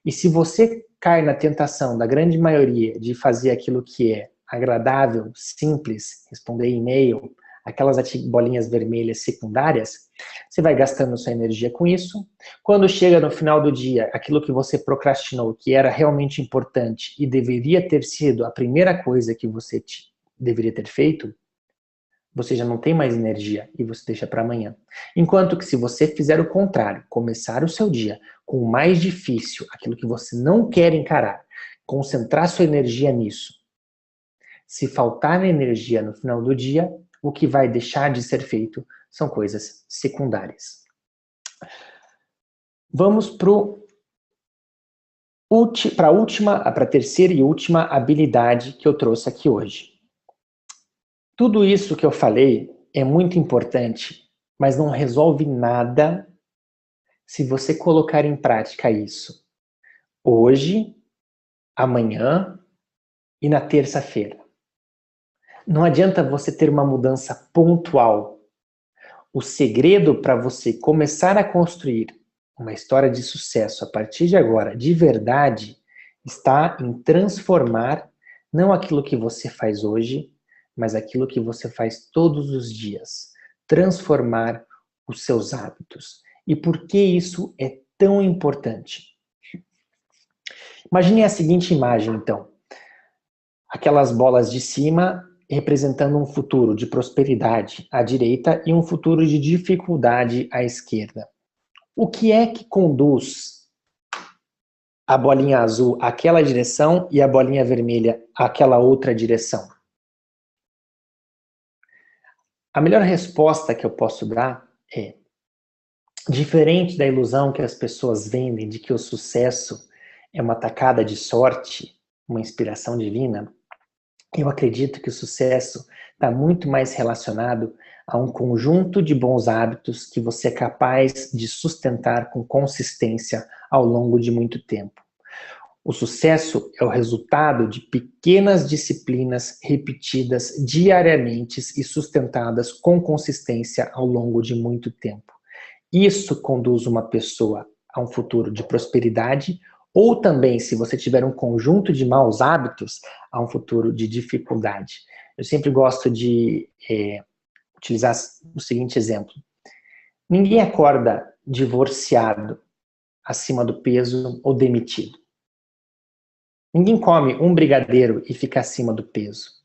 E se você cai na tentação da grande maioria de fazer aquilo que é agradável, simples, responder e-mail, aquelas bolinhas vermelhas secundárias, você vai gastando sua energia com isso. Quando chega no final do dia, aquilo que você procrastinou, que era realmente importante e deveria ter sido a primeira coisa que você deveria ter feito, você já não tem mais energia e você deixa para amanhã. Enquanto que se você fizer o contrário, começar o seu dia com o mais difícil, aquilo que você não quer encarar, concentrar sua energia nisso. Se faltar energia no final do dia, o que vai deixar de ser feito são coisas secundárias. Vamos para a terceira e última habilidade que eu trouxe aqui hoje. Tudo isso que eu falei é muito importante, mas não resolve nada se você colocar em prática isso hoje, amanhã e na terça-feira. Não adianta você ter uma mudança pontual. O segredo para você começar a construir uma história de sucesso a partir de agora, de verdade, está em transformar não aquilo que você faz hoje, mas aquilo que você faz todos os dias. Transformar os seus hábitos. E por que isso é tão importante? Imagine a seguinte imagem, então. Aquelas bolas de cima representando um futuro de prosperidade à direita e um futuro de dificuldade à esquerda. O que é que conduz a bolinha azul àquela direção e a bolinha vermelha àquela outra direção? A melhor resposta que eu posso dar é: diferente da ilusão que as pessoas vendem de que o sucesso é uma tacada de sorte, uma inspiração divina, eu acredito que o sucesso está muito mais relacionado a um conjunto de bons hábitos que você é capaz de sustentar com consistência ao longo de muito tempo. O sucesso é o resultado de pequenas disciplinas repetidas diariamente e sustentadas com consistência ao longo de muito tempo. Isso conduz uma pessoa a um futuro de prosperidade ou também, se você tiver um conjunto de maus hábitos, a um futuro de dificuldade. Eu sempre gosto de utilizar o seguinte exemplo. Ninguém acorda divorciado, acima do peso ou demitido. Ninguém come um brigadeiro e fica acima do peso.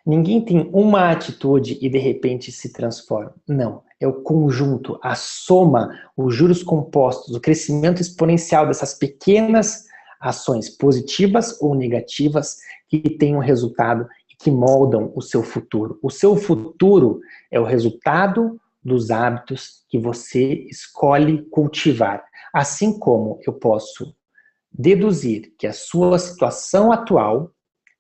Ninguém tem uma atitude e de repente se transforma. Não, é o conjunto, a soma, os juros compostos, o crescimento exponencial dessas pequenas ações positivas ou negativas que têm um resultado e que moldam o seu futuro. O seu futuro é o resultado dos hábitos que você escolhe cultivar. Assim como eu posso deduzir que a sua situação atual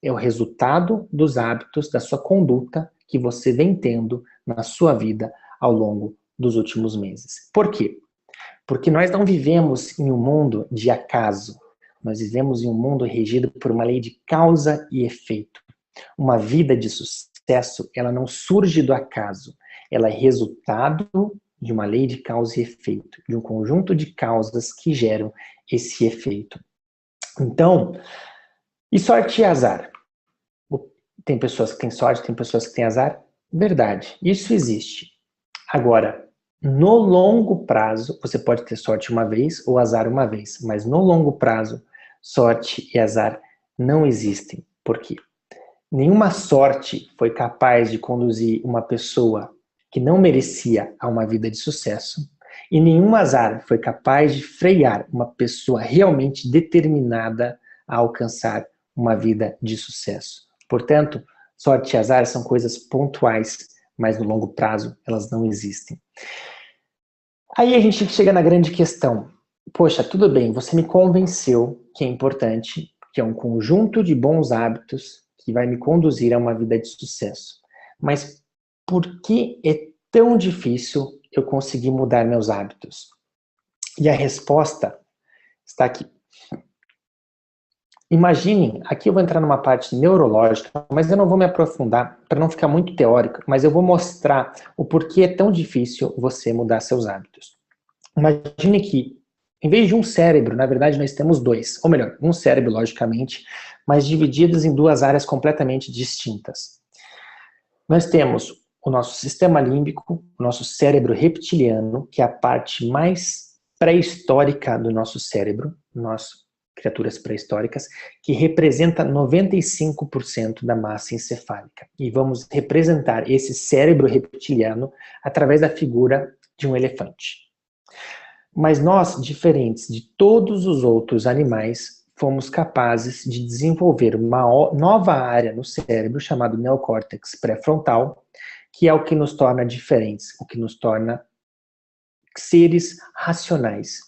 é o resultado dos hábitos da sua conduta que você vem tendo na sua vida ao longo dos últimos meses. Por quê? Porque nós não vivemos em um mundo de acaso. Nós vivemos em um mundo regido por uma lei de causa e efeito. Uma vida de sucesso, ela não surge do acaso. Ela é resultado de uma lei de causa e efeito, de um conjunto de causas que geram esse efeito. Então, e sorte e azar? Tem pessoas que têm sorte, tem pessoas que têm azar. Verdade, isso existe. Agora, no longo prazo, você pode ter sorte uma vez ou azar uma vez, mas no longo prazo, sorte e azar não existem. Por quê? Nenhuma sorte foi capaz de conduzir uma pessoa que não merecia a uma vida de sucesso, e nenhum azar foi capaz de frear uma pessoa realmente determinada a alcançar uma vida de sucesso. Portanto, sorte e azar são coisas pontuais, mas no longo prazo elas não existem. Aí a gente chega na grande questão. Poxa, tudo bem, você me convenceu que é importante, que é um conjunto de bons hábitos que vai me conduzir a uma vida de sucesso. Mas por que é tão difícil eu conseguir mudar meus hábitos? E a resposta está aqui. Imaginem, aqui eu vou entrar numa parte neurológica, mas eu não vou me aprofundar para não ficar muito teórico, mas eu vou mostrar o porquê é tão difícil você mudar seus hábitos. Imagine que, em vez de um cérebro, na verdade nós temos dois, ou melhor, um cérebro, logicamente, mas divididos em duas áreas completamente distintas. Nós temos o nosso sistema límbico, o nosso cérebro reptiliano, que é a parte mais pré-histórica do nosso cérebro, nós, criaturas pré-históricas, que representa 95% da massa encefálica. E vamos representar esse cérebro reptiliano através da figura de um elefante. Mas nós, diferentes de todos os outros animais, fomos capazes de desenvolver uma nova área no cérebro chamada neocórtex pré-frontal, que é o que nos torna diferentes, o que nos torna seres racionais,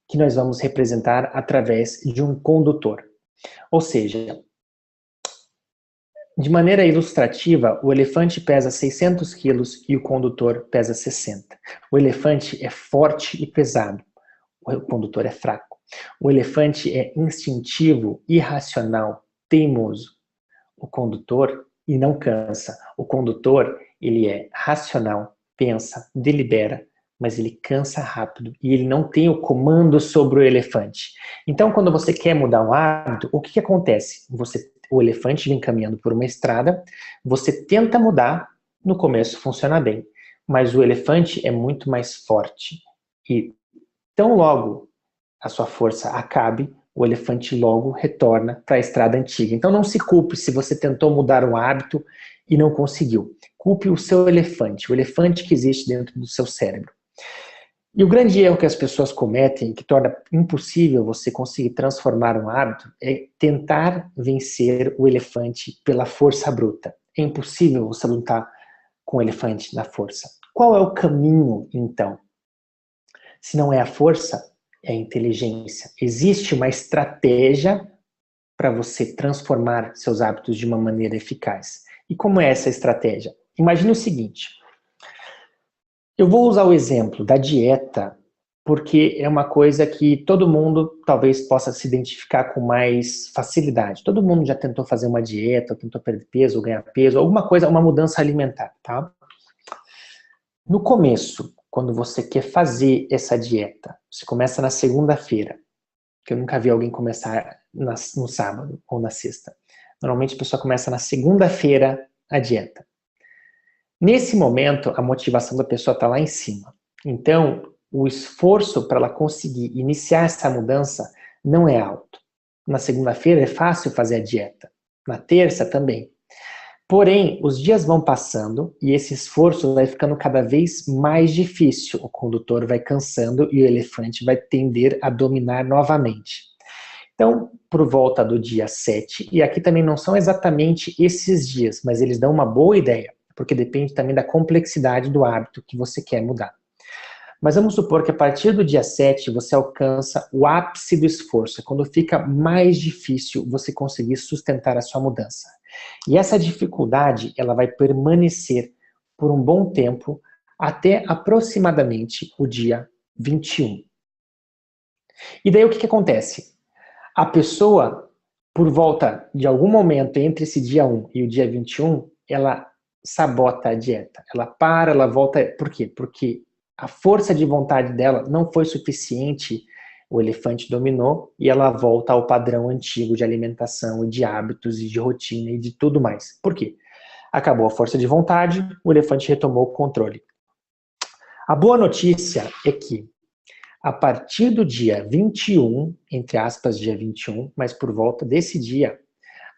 que nós vamos representar através de um condutor. Ou seja, de maneira ilustrativa, o elefante pesa 600 quilos e o condutor pesa 60. O elefante é forte e pesado, o condutor é fraco. O elefante é instintivo, irracional, teimoso. O condutor, e não cansa. O condutor, ele é racional, pensa, delibera, mas ele cansa rápido e ele não tem o comando sobre o elefante. Então, quando você quer mudar um hábito, o que acontece? O elefante vem caminhando por uma estrada, você tenta mudar, no começo funciona bem, mas o elefante é muito mais forte e tão logo a sua força acabe, o elefante logo retorna para a estrada antiga. Então não se culpe se você tentou mudar um hábito e não conseguiu. Culpe o seu elefante, o elefante que existe dentro do seu cérebro. E o grande erro que as pessoas cometem, que torna impossível você conseguir transformar um hábito, é tentar vencer o elefante pela força bruta. É impossível você lutar com o elefante na força. Qual é o caminho, então? Se não é a força, é a inteligência. Existe uma estratégia para você transformar seus hábitos de uma maneira eficaz. E como é essa estratégia? Imagine o seguinte. Eu vou usar o exemplo da dieta, porque é uma coisa que todo mundo talvez possa se identificar com mais facilidade. Todo mundo já tentou fazer uma dieta, ou tentou perder peso, ou ganhar peso, alguma coisa, uma mudança alimentar, tá? No começo, quando você quer fazer essa dieta, você começa na segunda-feira, que eu nunca vi alguém começar no sábado ou na sexta. Normalmente a pessoa começa na segunda-feira a dieta. Nesse momento, a motivação da pessoa está lá em cima. Então, o esforço para ela conseguir iniciar essa mudança não é alto. Na segunda-feira é fácil fazer a dieta. Na terça também. Porém, os dias vão passando e esse esforço vai ficando cada vez mais difícil. O condutor vai cansando e o elefante vai tender a dominar novamente. Então, por volta do dia 7, e aqui também não são exatamente esses dias, mas eles dão uma boa ideia, porque depende também da complexidade do hábito que você quer mudar. Mas vamos supor que a partir do dia 7 você alcança o ápice do esforço, é quando fica mais difícil você conseguir sustentar a sua mudança. E essa dificuldade, ela vai permanecer por um bom tempo, até aproximadamente o dia 21. E daí o que acontece? A pessoa, por volta de algum momento entre esse dia 1 e o dia 21, ela sabota a dieta. Ela para, ela volta. Por quê? Porque a força de vontade dela não foi suficiente O elefante dominou e ela volta ao padrão antigo de alimentação e de hábitos e de rotina e de tudo mais. Por quê? Acabou a força de vontade, o elefante retomou o controle. A boa notícia é que, a partir do dia 21, entre aspas, dia 21, mas por volta desse dia,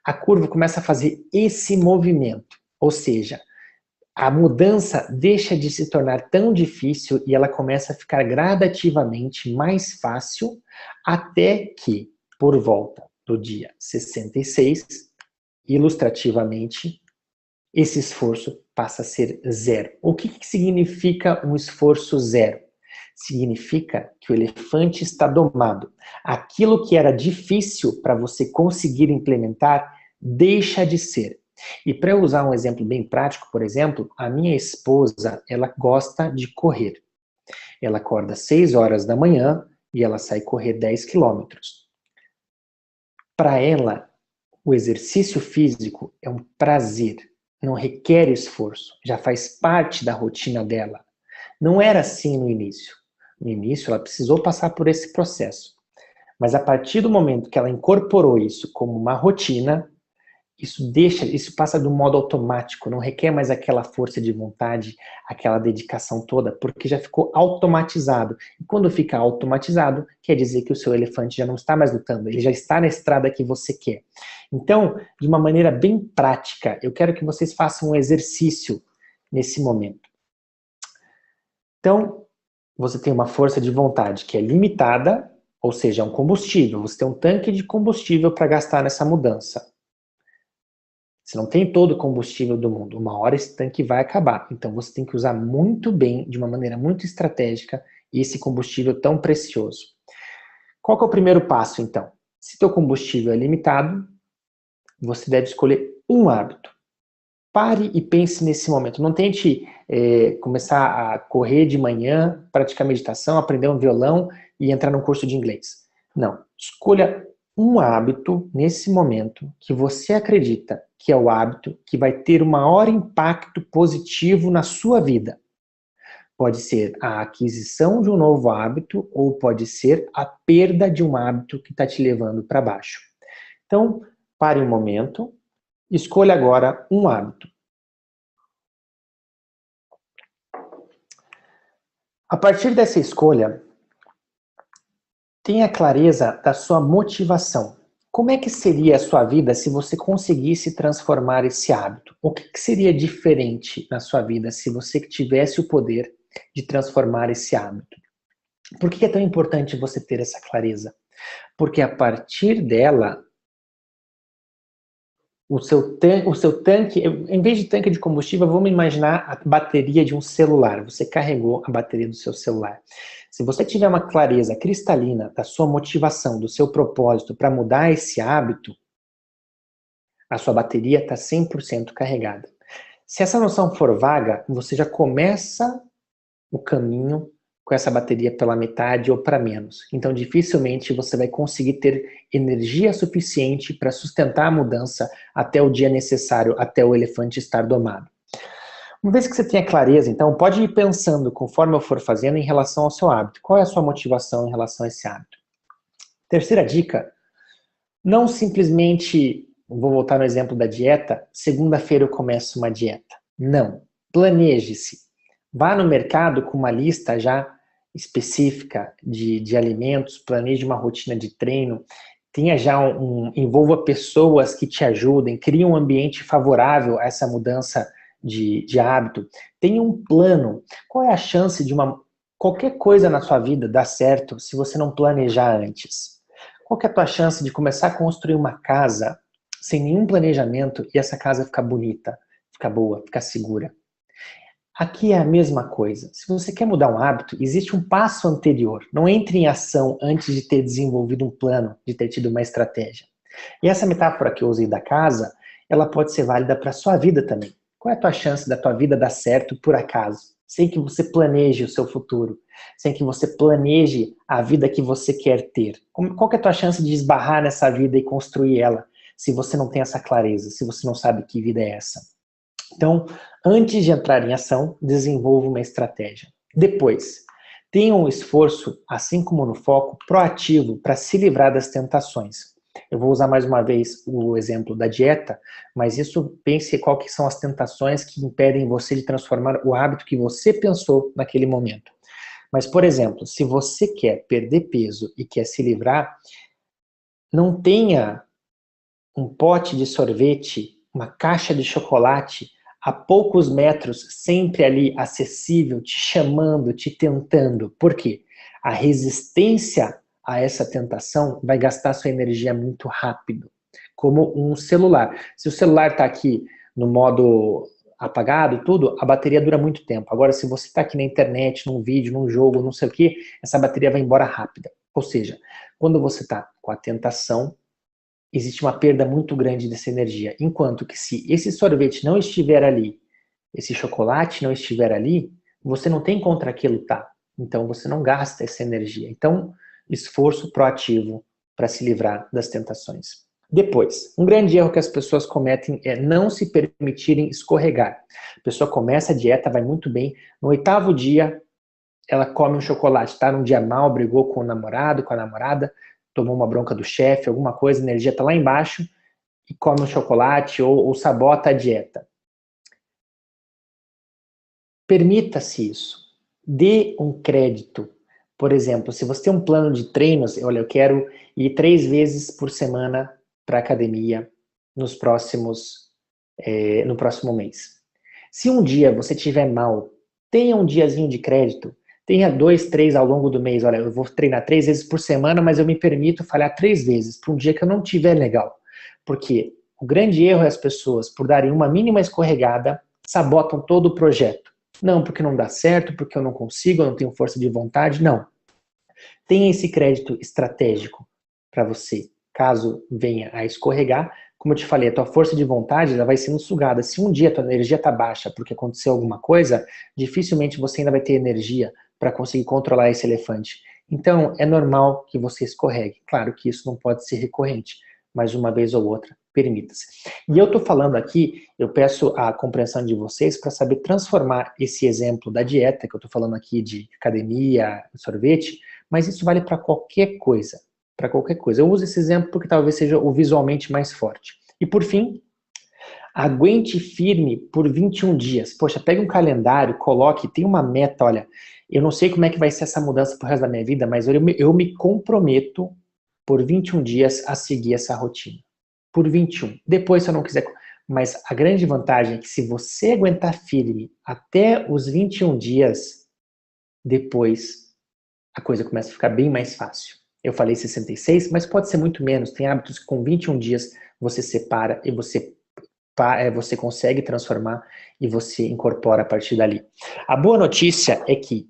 a curva começa a fazer esse movimento. Ou seja, a mudança deixa de se tornar tão difícil e ela começa a ficar gradativamente mais fácil, até que, por volta do dia 66, ilustrativamente, esse esforço passa a ser zero. O que significa um esforço zero? Significa que o elefante está domado. Aquilo que era difícil para você conseguir implementar, deixa de ser. E para eu usar um exemplo bem prático, por exemplo, a minha esposa, ela gosta de correr. Ela acorda às 6 horas da manhã e ela sai correr 10 quilômetros. Para ela, o exercício físico é um prazer, não requer esforço, já faz parte da rotina dela. Não era assim no início. No início, ela precisou passar por esse processo. Mas a partir do momento que ela incorporou isso como uma rotina, isso passa do modo automático, não requer mais aquela força de vontade, aquela dedicação toda, porque já ficou automatizado. E quando fica automatizado, quer dizer que o seu elefante já não está mais lutando, ele já está na estrada que você quer. Então, de uma maneira bem prática, eu quero que vocês façam um exercício nesse momento. Então, você tem uma força de vontade que é limitada, ou seja, é um combustível, você tem um tanque de combustível para gastar nessa mudança. Você não tem todo o combustível do mundo. Uma hora esse tanque vai acabar. Então você tem que usar muito bem, de uma maneira muito estratégica, esse combustível tão precioso. Qual que é o primeiro passo, então? Se teu combustível é limitado, você deve escolher um hábito. Pare e pense nesse momento. Não tente começar a correr de manhã, praticar meditação, aprender um violão e entrar num curso de inglês. Não. Escolha um hábito nesse momento que você acredita que é o hábito que vai ter o maior impacto positivo na sua vida. Pode ser a aquisição de um novo hábito ou pode ser a perda de um hábito que está te levando para baixo. Então, pare um momento, escolha agora um hábito. A partir dessa escolha, tenha clareza da sua motivação. Como é que seria a sua vida se você conseguisse transformar esse hábito? O que seria diferente na sua vida se você tivesse o poder de transformar esse hábito? Por que é tão importante você ter essa clareza? Porque a partir dela, o seu tanque, em vez de tanque de combustível, vamos imaginar a bateria de um celular. Você carregou a bateria do seu celular. Se você tiver uma clareza cristalina da sua motivação, do seu propósito para mudar esse hábito, a sua bateria está 100% carregada. Se essa noção for vaga, você já começa o caminho com essa bateria pela metade ou para menos. Então, dificilmente você vai conseguir ter energia suficiente para sustentar a mudança até o dia necessário, até o elefante estar domado. Uma vez que você tenha clareza, então, pode ir pensando, conforme eu for fazendo, em relação ao seu hábito. Qual é a sua motivação em relação a esse hábito? Terceira dica, não simplesmente, vou voltar no exemplo da dieta, segunda-feira eu começo uma dieta. Não, planeje-se. Vá no mercado com uma lista já específica de alimentos, planeje uma rotina de treino, tenha já envolva pessoas que te ajudem, crie um ambiente favorável a essa mudança de hábito, tenha um plano. Qual é a chance de qualquer coisa na sua vida dar certo se você não planejar antes? Qual que é a tua chance de começar a construir uma casa sem nenhum planejamento e essa casa ficar bonita, ficar boa, ficar segura? Aqui é a mesma coisa. Se você quer mudar um hábito, existe um passo anterior. Não entre em ação antes de ter desenvolvido um plano, de ter tido uma estratégia. E essa metáfora que eu usei da casa, ela pode ser válida para a sua vida também. Qual é a tua chance da tua vida dar certo por acaso? Sem que você planeje o seu futuro. Sem que você planeje a vida que você quer ter. Qual que é a tua chance de esbarrar nessa vida e construir ela? Se você não tem essa clareza, se você não sabe que vida é essa. Então, antes de entrar em ação, desenvolva uma estratégia. Depois, tenha um esforço, assim como no foco, proativo para se livrar das tentações. Eu vou usar mais uma vez o exemplo da dieta, mas isso, pense qual que são as tentações que impedem você de transformar o hábito que você pensou naquele momento. Mas, por exemplo, se você quer perder peso e quer se livrar, não tenha um pote de sorvete, uma caixa de chocolate a poucos metros, sempre ali acessível, te chamando, te tentando. Por quê? A resistência a essa tentação vai gastar sua energia muito rápido, como um celular. Se o celular está aqui no modo apagado, tudo, a bateria dura muito tempo. Agora, se você está aqui na internet, num vídeo, num jogo, não sei o que, essa bateria vai embora rápida. Ou seja, quando você está com a tentação, existe uma perda muito grande dessa energia. Enquanto que se esse sorvete não estiver ali, esse chocolate não estiver ali, você não tem contra que lutar. Então você não gasta essa energia. Então, esforço proativo para se livrar das tentações. Depois, um grande erro que as pessoas cometem é não se permitirem escorregar. A pessoa começa a dieta, vai muito bem, no 8º dia ela come um chocolate, está num dia mal, brigou com o namorado, com a namorada, tomou uma bronca do chefe, alguma coisa, a energia está lá embaixo, e come um chocolate ou sabota a dieta. Permita-se isso. Dê um crédito. Por exemplo, se você tem um plano de treinos, olha, eu quero ir 3 vezes por semana para a academia no próximo mês. Se um dia você estiver mal, tenha um diazinho de crédito, tenha 2, 3 ao longo do mês. Olha, eu vou treinar 3 vezes por semana, mas eu me permito falhar 3 vezes para um dia que eu não tiver legal. Porque o grande erro é as pessoas, por darem uma mínima escorregada, sabotam todo o projeto. Não porque não dá certo, porque eu não consigo, eu não tenho força de vontade, não. Tenha esse crédito estratégico para você, caso venha a escorregar. Como eu te falei, a tua força de vontade ela vai sendo sugada. Se um dia a tua energia está baixa porque aconteceu alguma coisa, dificilmente você ainda vai ter energia para conseguir controlar esse elefante. Então, é normal que você escorregue. Claro que isso não pode ser recorrente, mas uma vez ou outra, permita-se. E eu estou falando aqui, eu peço a compreensão de vocês para saber transformar esse exemplo da dieta, que eu estou falando aqui de academia, sorvete, mas isso vale para qualquer coisa. Para qualquer coisa. Eu uso esse exemplo porque talvez seja o visualmente mais forte. E por fim, aguente firme por 21 dias. Poxa, pega um calendário, coloque, tem uma meta, olha, eu não sei como é que vai ser essa mudança pro resto da minha vida, mas eu me comprometo por 21 dias a seguir essa rotina. Por 21. Depois, se eu não quiser... Mas a grande vantagem é que se você aguentar firme até os 21 dias, depois a coisa começa a ficar bem mais fácil. Eu falei 66, mas pode ser muito menos. Tem hábitos que com 21 dias você separa e você consegue transformar e você incorpora a partir dali. A boa notícia é que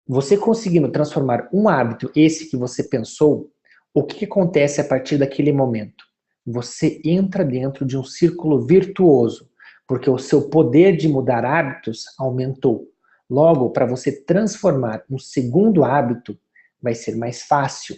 você conseguindo transformar um hábito, esse que você pensou, o que acontece a partir daquele momento? Você entra dentro de um círculo virtuoso, porque o seu poder de mudar hábitos aumentou. Logo, para você transformar um segundo hábito, vai ser mais fácil.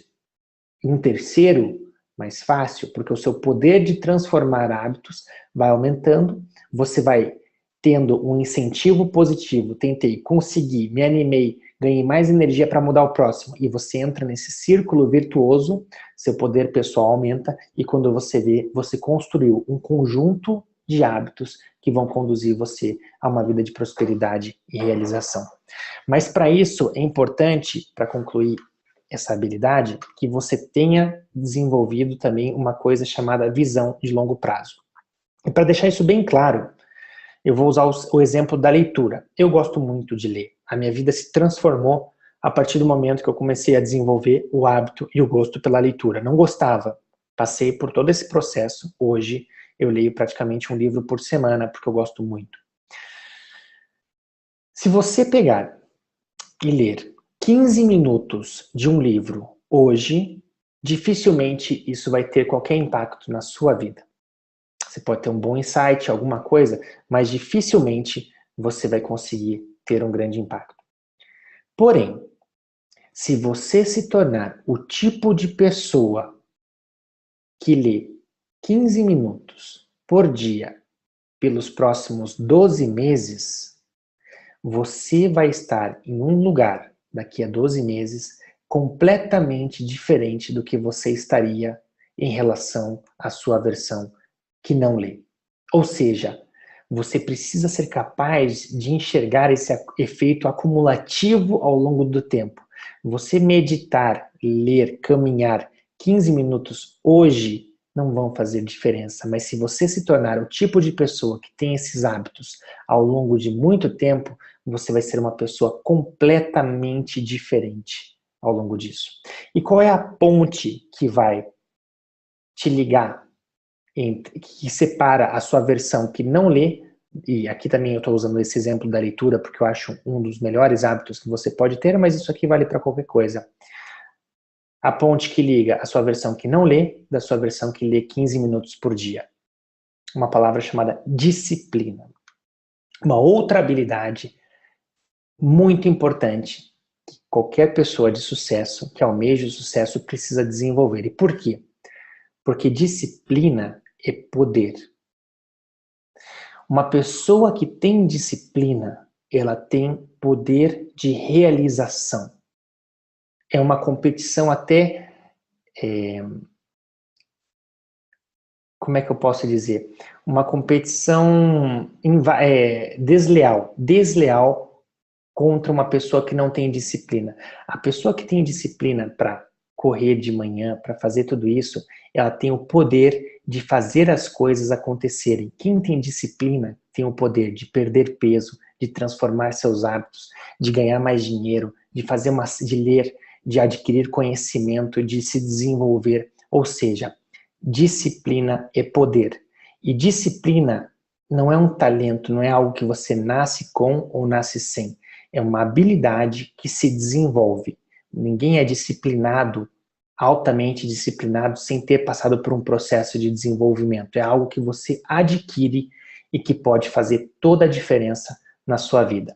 Um terceiro, mais fácil, porque o seu poder de transformar hábitos vai aumentando, você vai tendo um incentivo positivo, tentei, consegui, me animei, ganhei mais energia para mudar o próximo, e você entra nesse círculo virtuoso, seu poder pessoal aumenta, e quando você vê, você construiu um conjunto de hábitos que vão conduzir você a uma vida de prosperidade e realização. Mas para isso é importante, para concluir essa habilidade, que você tenha desenvolvido também uma coisa chamada visão de longo prazo. E para deixar isso bem claro, eu vou usar o exemplo da leitura. Eu gosto muito de ler. A minha vida se transformou a partir do momento que eu comecei a desenvolver o hábito e o gosto pela leitura. Não gostava. Passei por todo esse processo. Hoje eu leio praticamente um livro por semana, porque eu gosto muito. Se você pegar e ler 15 minutos de um livro hoje, dificilmente isso vai ter qualquer impacto na sua vida. Você pode ter um bom insight, alguma coisa, mas dificilmente você vai conseguir ter um grande impacto. Porém, se você se tornar o tipo de pessoa que lê 15 minutos por dia pelos próximos 12 meses, você vai estar em um lugar daqui a 12 meses, completamente diferente do que você estaria em relação à sua versão que não lê. Ou seja, você precisa ser capaz de enxergar esse efeito acumulativo ao longo do tempo. Você meditar, ler, caminhar 15 minutos hoje não vão fazer diferença, mas se você se tornar o tipo de pessoa que tem esses hábitos ao longo de muito tempo, você vai ser uma pessoa completamente diferente ao longo disso. E qual é a ponte que vai te ligar, que separa a sua versão que não lê, e aqui também eu estou usando esse exemplo da leitura porque eu acho um dos melhores hábitos que você pode ter, mas isso aqui vale para qualquer coisa. A ponte que liga a sua versão que não lê da sua versão que lê 15 minutos por dia. Uma palavra chamada disciplina. Uma outra habilidade muito importante que qualquer pessoa de sucesso, que almeja o sucesso, precisa desenvolver. E por quê? Porque disciplina é poder. Uma pessoa que tem disciplina, ela tem poder de realização. É uma competição até... como é que eu posso dizer? Uma competição desleal contra uma pessoa que não tem disciplina. A pessoa que tem disciplina para correr de manhã, para fazer tudo isso, ela tem o poder de fazer as coisas acontecerem. Quem tem disciplina tem o poder de perder peso, de transformar seus hábitos, de ganhar mais dinheiro, de ler, de adquirir conhecimento, de se desenvolver. Ou seja, disciplina é poder. E disciplina não é um talento, não é algo que você nasce com ou nasce sem. É uma habilidade que se desenvolve. Ninguém é disciplinado, altamente disciplinado, sem ter passado por um processo de desenvolvimento. É algo que você adquire e que pode fazer toda a diferença na sua vida.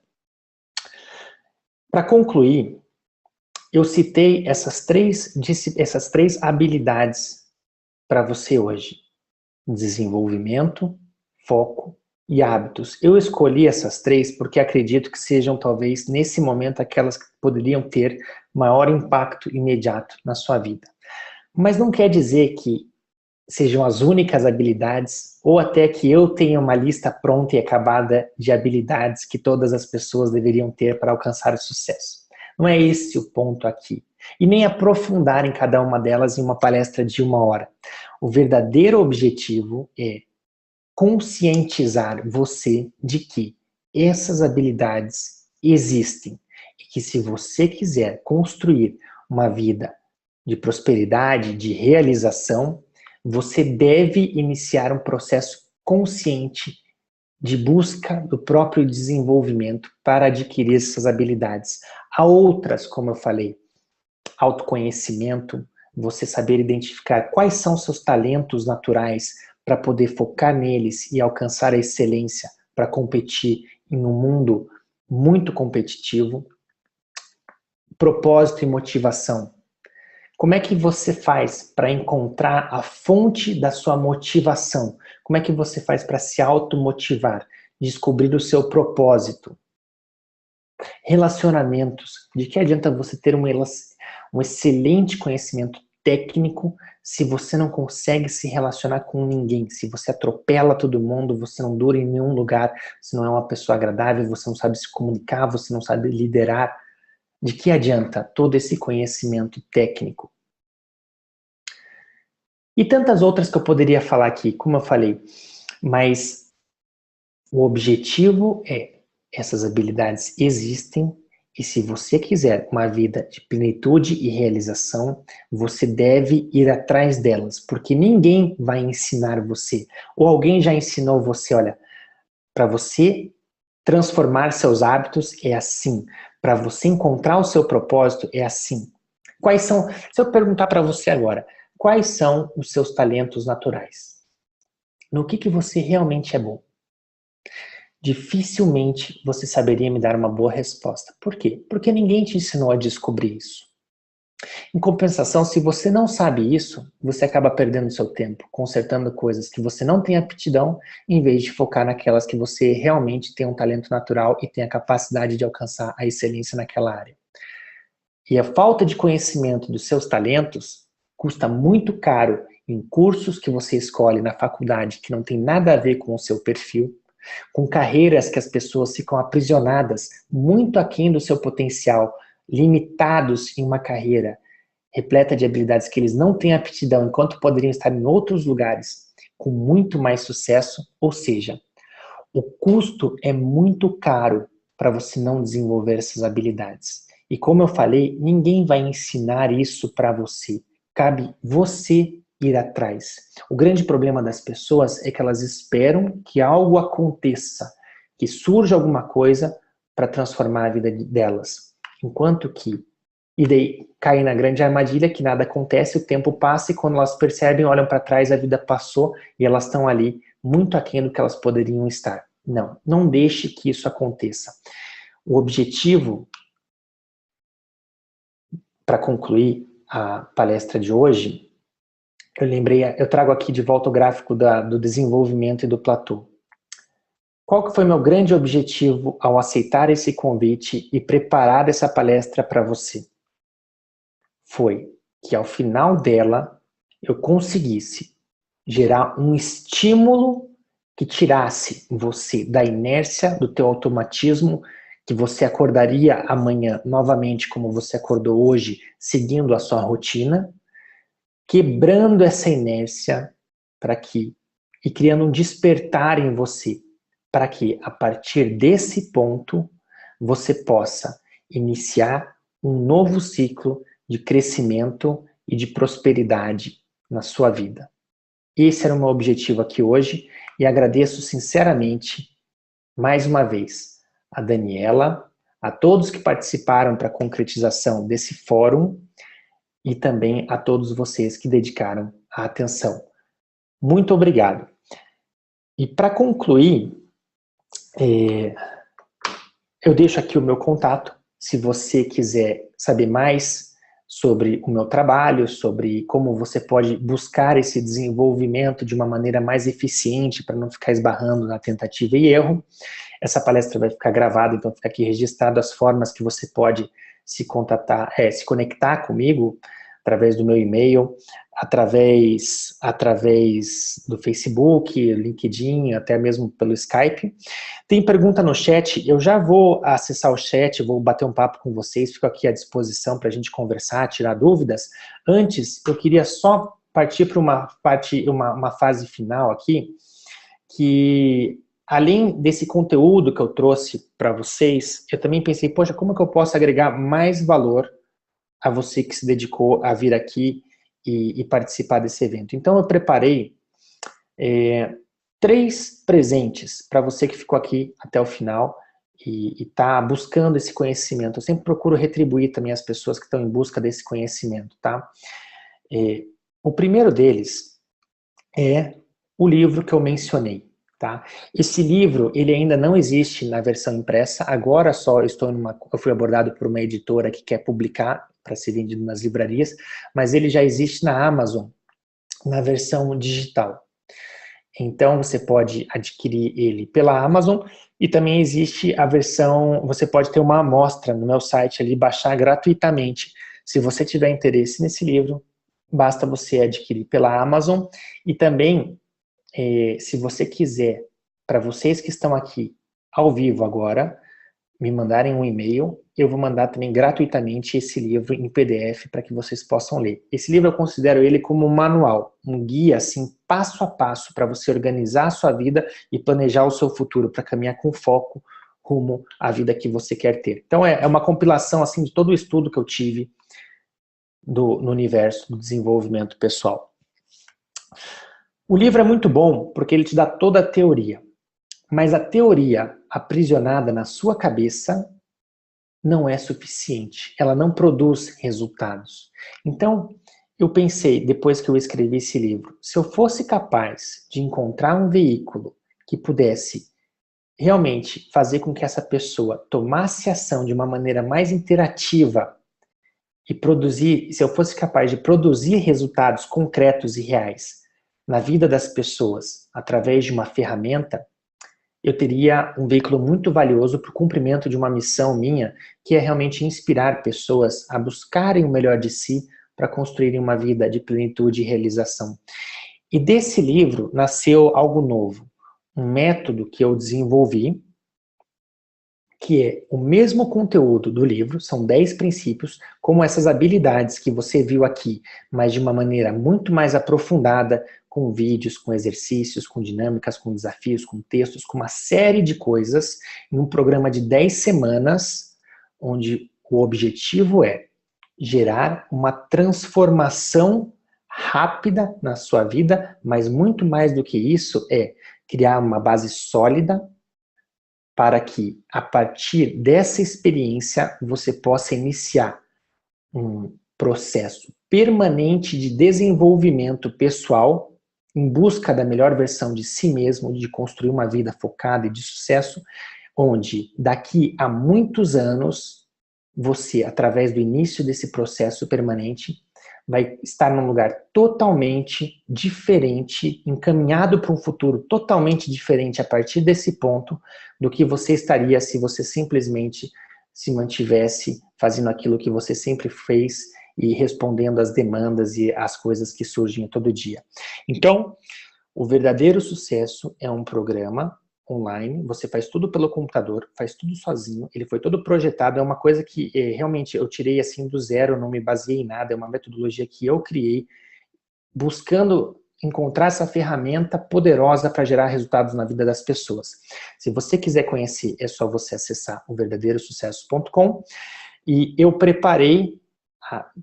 Para concluir, eu citei essas três habilidades para você hoje: desenvolvimento, foco e hábitos. Eu escolhi essas três porque acredito que sejam, talvez, nesse momento, aquelas que poderiam ter maior impacto imediato na sua vida. Mas não quer dizer que sejam as únicas habilidades, ou até que eu tenha uma lista pronta e acabada de habilidades que todas as pessoas deveriam ter para alcançar o sucesso. Não é esse o ponto aqui. E nem aprofundar em cada uma delas em uma palestra de 1 hora. O verdadeiro objetivo é conscientizar você de que essas habilidades existem e que se você quiser construir uma vida de prosperidade, de realização, você deve iniciar um processo consciente de busca do próprio desenvolvimento para adquirir essas habilidades. Há outras, como eu falei, autoconhecimento, você saber identificar quais são seus talentos naturais para poder focar neles e alcançar a excelência para competir em um mundo muito competitivo. Propósito e motivação. Como é que você faz para encontrar a fonte da sua motivação? Como é que você faz para se automotivar? Descobrir o seu propósito. Relacionamentos. De que adianta você ter um excelente conhecimento técnico se você não consegue se relacionar com ninguém? Se você atropela todo mundo, você não dura em nenhum lugar, você não é uma pessoa agradável, você não sabe se comunicar, você não sabe liderar. De que adianta todo esse conhecimento técnico? E tantas outras que eu poderia falar aqui, como eu falei, mas o objetivo é: essas habilidades existem e se você quiser uma vida de plenitude e realização, você deve ir atrás delas, porque ninguém vai ensinar você, ou alguém já ensinou você, olha, para você transformar seus hábitos é assim, para você encontrar o seu propósito é assim. Quais são, se eu perguntar para você agora, quais são os seus talentos naturais? No que você realmente é bom? Dificilmente você saberia me dar uma boa resposta. Por quê? Porque ninguém te ensinou a descobrir isso. Em compensação, se você não sabe isso, você acaba perdendo seu tempo, consertando coisas que você não tem aptidão, em vez de focar naquelas que você realmente tem um talento natural e tem a capacidade de alcançar a excelência naquela área. E a falta de conhecimento dos seus talentos custa muito caro em cursos que você escolhe na faculdade que não tem nada a ver com o seu perfil, com carreiras que as pessoas ficam aprisionadas muito aquém do seu potencial, limitados em uma carreira repleta de habilidades que eles não têm aptidão, enquanto poderiam estar em outros lugares com muito mais sucesso. Ou seja, o custo é muito caro para você não desenvolver essas habilidades. E como eu falei, ninguém vai ensinar isso para você. Cabe você ir atrás. O grande problema das pessoas é que elas esperam que algo aconteça, que surja alguma coisa para transformar a vida delas. Enquanto que, e daí caem na grande armadilha que nada acontece, o tempo passa e quando elas percebem, olham para trás, a vida passou e elas estão ali muito aquém do que elas poderiam estar. Não, não deixe que isso aconteça. O objetivo, para concluir a palestra de hoje, eu trago aqui de volta o gráfico do desenvolvimento e do platô. Qual que foi meu grande objetivo ao aceitar esse convite e preparar essa palestra para você? Foi que ao final dela eu conseguisse gerar um estímulo que tirasse você da inércia, do teu automatismo, que você acordaria amanhã novamente como você acordou hoje, seguindo a sua rotina, quebrando essa inércia e criando um despertar em você, para que a partir desse ponto você possa iniciar um novo ciclo de crescimento e de prosperidade na sua vida. Esse era o meu objetivo aqui hoje e agradeço sinceramente, mais uma vez, a Daniela, a todos que participaram para a concretização desse fórum e também a todos vocês que dedicaram a atenção. Muito obrigado. E para concluir, eu deixo aqui o meu contato, se você quiser saber mais sobre o meu trabalho, sobre como você pode buscar esse desenvolvimento de uma maneira mais eficiente para não ficar esbarrando na tentativa e erro. Essa palestra vai ficar gravada, então fica aqui registrado as formas que você pode se conectar comigo, através do meu e-mail, através do Facebook, LinkedIn, até mesmo pelo Skype. Tem pergunta no chat, eu já vou acessar o chat, vou bater um papo com vocês, fico aqui à disposição para a gente conversar, tirar dúvidas. Antes, eu queria só partir para uma fase final aqui, que além desse conteúdo que eu trouxe para vocês, eu também pensei, poxa, como que eu posso agregar mais valor a você que se dedicou a vir aqui e participar desse evento. Então eu preparei 3 presentes para você que ficou aqui até o final e está buscando esse conhecimento. Eu sempre procuro retribuir também as pessoas que estão em busca desse conhecimento, tá? O primeiro deles é o livro que eu mencionei, tá? Esse livro, ele ainda não existe na versão impressa, agora só eu fui abordado por uma editora que quer publicar para ser vendido nas livrarias, mas ele já existe na Amazon, na versão digital. Então você pode adquirir ele pela Amazon e também existe a versão, você pode ter uma amostra no meu site ali, baixar gratuitamente. Se você tiver interesse nesse livro, basta você adquirir pela Amazon e também, se você quiser, para vocês que estão aqui ao vivo agora, me mandarem um e-mail, eu vou mandar também gratuitamente esse livro em PDF para que vocês possam ler. Esse livro eu considero ele como um manual, um guia assim, passo a passo para você organizar a sua vida e planejar o seu futuro para caminhar com foco rumo à vida que você quer ter. Então é uma compilação assim de todo o estudo que eu tive no universo do desenvolvimento pessoal. O livro é muito bom porque ele te dá toda a teoria. Mas a teoria aprisionada na sua cabeça não é suficiente. Ela não produz resultados. Então, eu pensei, depois que eu escrevi esse livro, se eu fosse capaz de encontrar um veículo que pudesse realmente fazer com que essa pessoa tomasse ação de uma maneira mais interativa e produzir, se eu fosse capaz de produzir resultados concretos e reais na vida das pessoas através de uma ferramenta, eu teria um veículo muito valioso para o cumprimento de uma missão minha, que é realmente inspirar pessoas a buscarem o melhor de si para construírem uma vida de plenitude e realização. E desse livro nasceu algo novo, um método que eu desenvolvi, que é o mesmo conteúdo do livro, são 10 princípios, como essas habilidades que você viu aqui, mas de uma maneira muito mais aprofundada, com vídeos, com exercícios, com dinâmicas, com desafios, com textos, com uma série de coisas, em um programa de 10 semanas, onde o objetivo é gerar uma transformação rápida na sua vida, mas muito mais do que isso é criar uma base sólida para que, a partir dessa experiência, você possa iniciar um processo permanente de desenvolvimento pessoal em busca da melhor versão de si mesmo, de construir uma vida focada e de sucesso, onde daqui a muitos anos, você, através do início desse processo permanente, vai estar num lugar totalmente diferente, encaminhado para um futuro totalmente diferente a partir desse ponto do que você estaria se você simplesmente se mantivesse fazendo aquilo que você sempre fez e respondendo às demandas e às coisas que surgem todo dia. Então, o Verdadeiro Sucesso é um programa online, você faz tudo pelo computador, faz tudo sozinho, ele foi todo projetado, é uma coisa que realmente eu tirei assim do zero, não me baseei em nada, é uma metodologia que eu criei, buscando encontrar essa ferramenta poderosa para gerar resultados na vida das pessoas. Se você quiser conhecer, é só você acessar o verdadeirosucesso.com, e eu preparei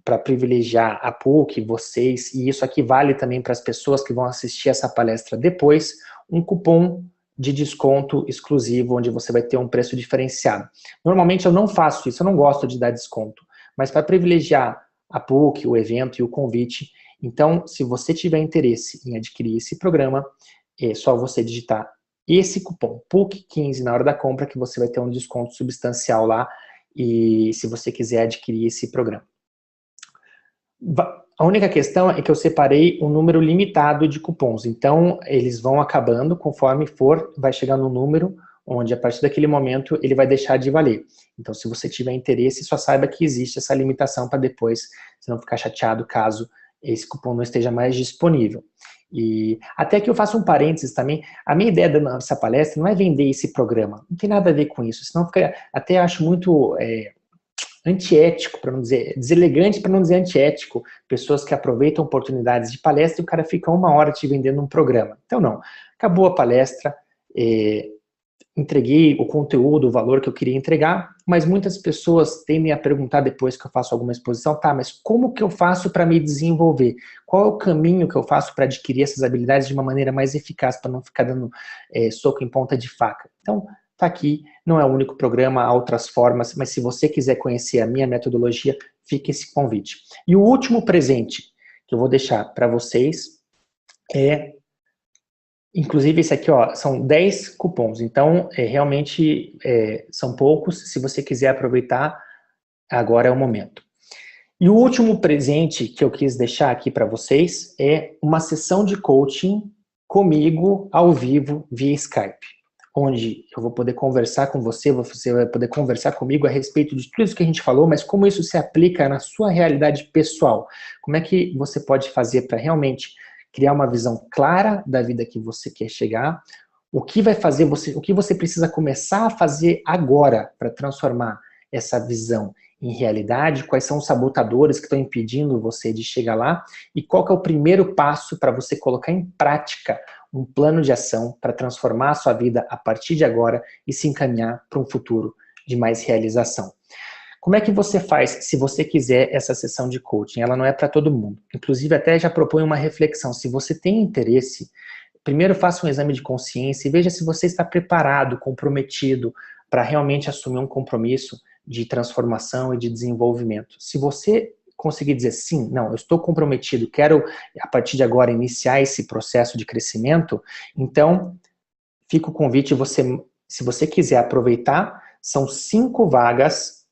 para privilegiar a PUC, vocês, e isso aqui vale também para as pessoas que vão assistir essa palestra depois, um cupom de desconto exclusivo, onde você vai ter um preço diferenciado. Normalmente eu não faço isso, eu não gosto de dar desconto, mas para privilegiar a PUC, o evento e o convite, então, se você tiver interesse em adquirir esse programa, é só você digitar esse cupom PUC15 na hora da compra, que você vai ter um desconto substancial lá, e se você quiser adquirir esse programa. A única questão é que eu separei um número limitado de cupons, então eles vão acabando conforme vai chegando um número onde a partir daquele momento ele vai deixar de valer. Então, se você tiver interesse, só saiba que existe essa limitação para depois você não ficar chateado caso esse cupom não esteja mais disponível. E até que eu faço um parênteses também, a minha ideia dessa palestra não é vender esse programa, não tem nada a ver com isso, senão fica, até acho muito antiético, para não dizer, deselegante para não dizer antiético, pessoas que aproveitam oportunidades de palestra e o cara fica 1 hora te vendendo um programa. Então não, acabou a palestra, entreguei o conteúdo, o valor que eu queria entregar, mas muitas pessoas tendem a perguntar depois que eu faço alguma exposição, tá, mas como que eu faço para me desenvolver? Qual é o caminho que eu faço para adquirir essas habilidades de uma maneira mais eficaz, para não ficar dando soco em ponta de faca? Então, tá aqui, não é o único programa, há outras formas, mas se você quiser conhecer a minha metodologia, fica esse convite. E o último presente que eu vou deixar para vocês inclusive esse aqui, ó, são 10 cupons, então realmente são poucos, se você quiser aproveitar, agora é o momento. E o último presente que eu quis deixar aqui para vocês é uma sessão de coaching comigo ao vivo via Skype, onde eu vou poder conversar com você vai poder conversar comigo a respeito de tudo isso que a gente falou, mas como isso se aplica na sua realidade pessoal, como é que você pode fazer para realmente criar uma visão clara da vida que você quer chegar, o que vai fazer o que você precisa começar a fazer agora para transformar essa visão em realidade, quais são os sabotadores que estão impedindo você de chegar lá, e qual que é o primeiro passo para você colocar em prática um plano de ação para transformar a sua vida a partir de agora e se encaminhar para um futuro de mais realização. Como é que você faz se você quiser essa sessão de coaching? Ela não é para todo mundo. Inclusive, até já proponho uma reflexão. Se você tem interesse, primeiro faça um exame de consciência e veja se você está preparado, comprometido para realmente assumir um compromisso de transformação e de desenvolvimento. Se você conseguir dizer sim, não, eu estou comprometido, quero a partir de agora iniciar esse processo de crescimento, então fica o convite, se você quiser aproveitar, são 5 vagas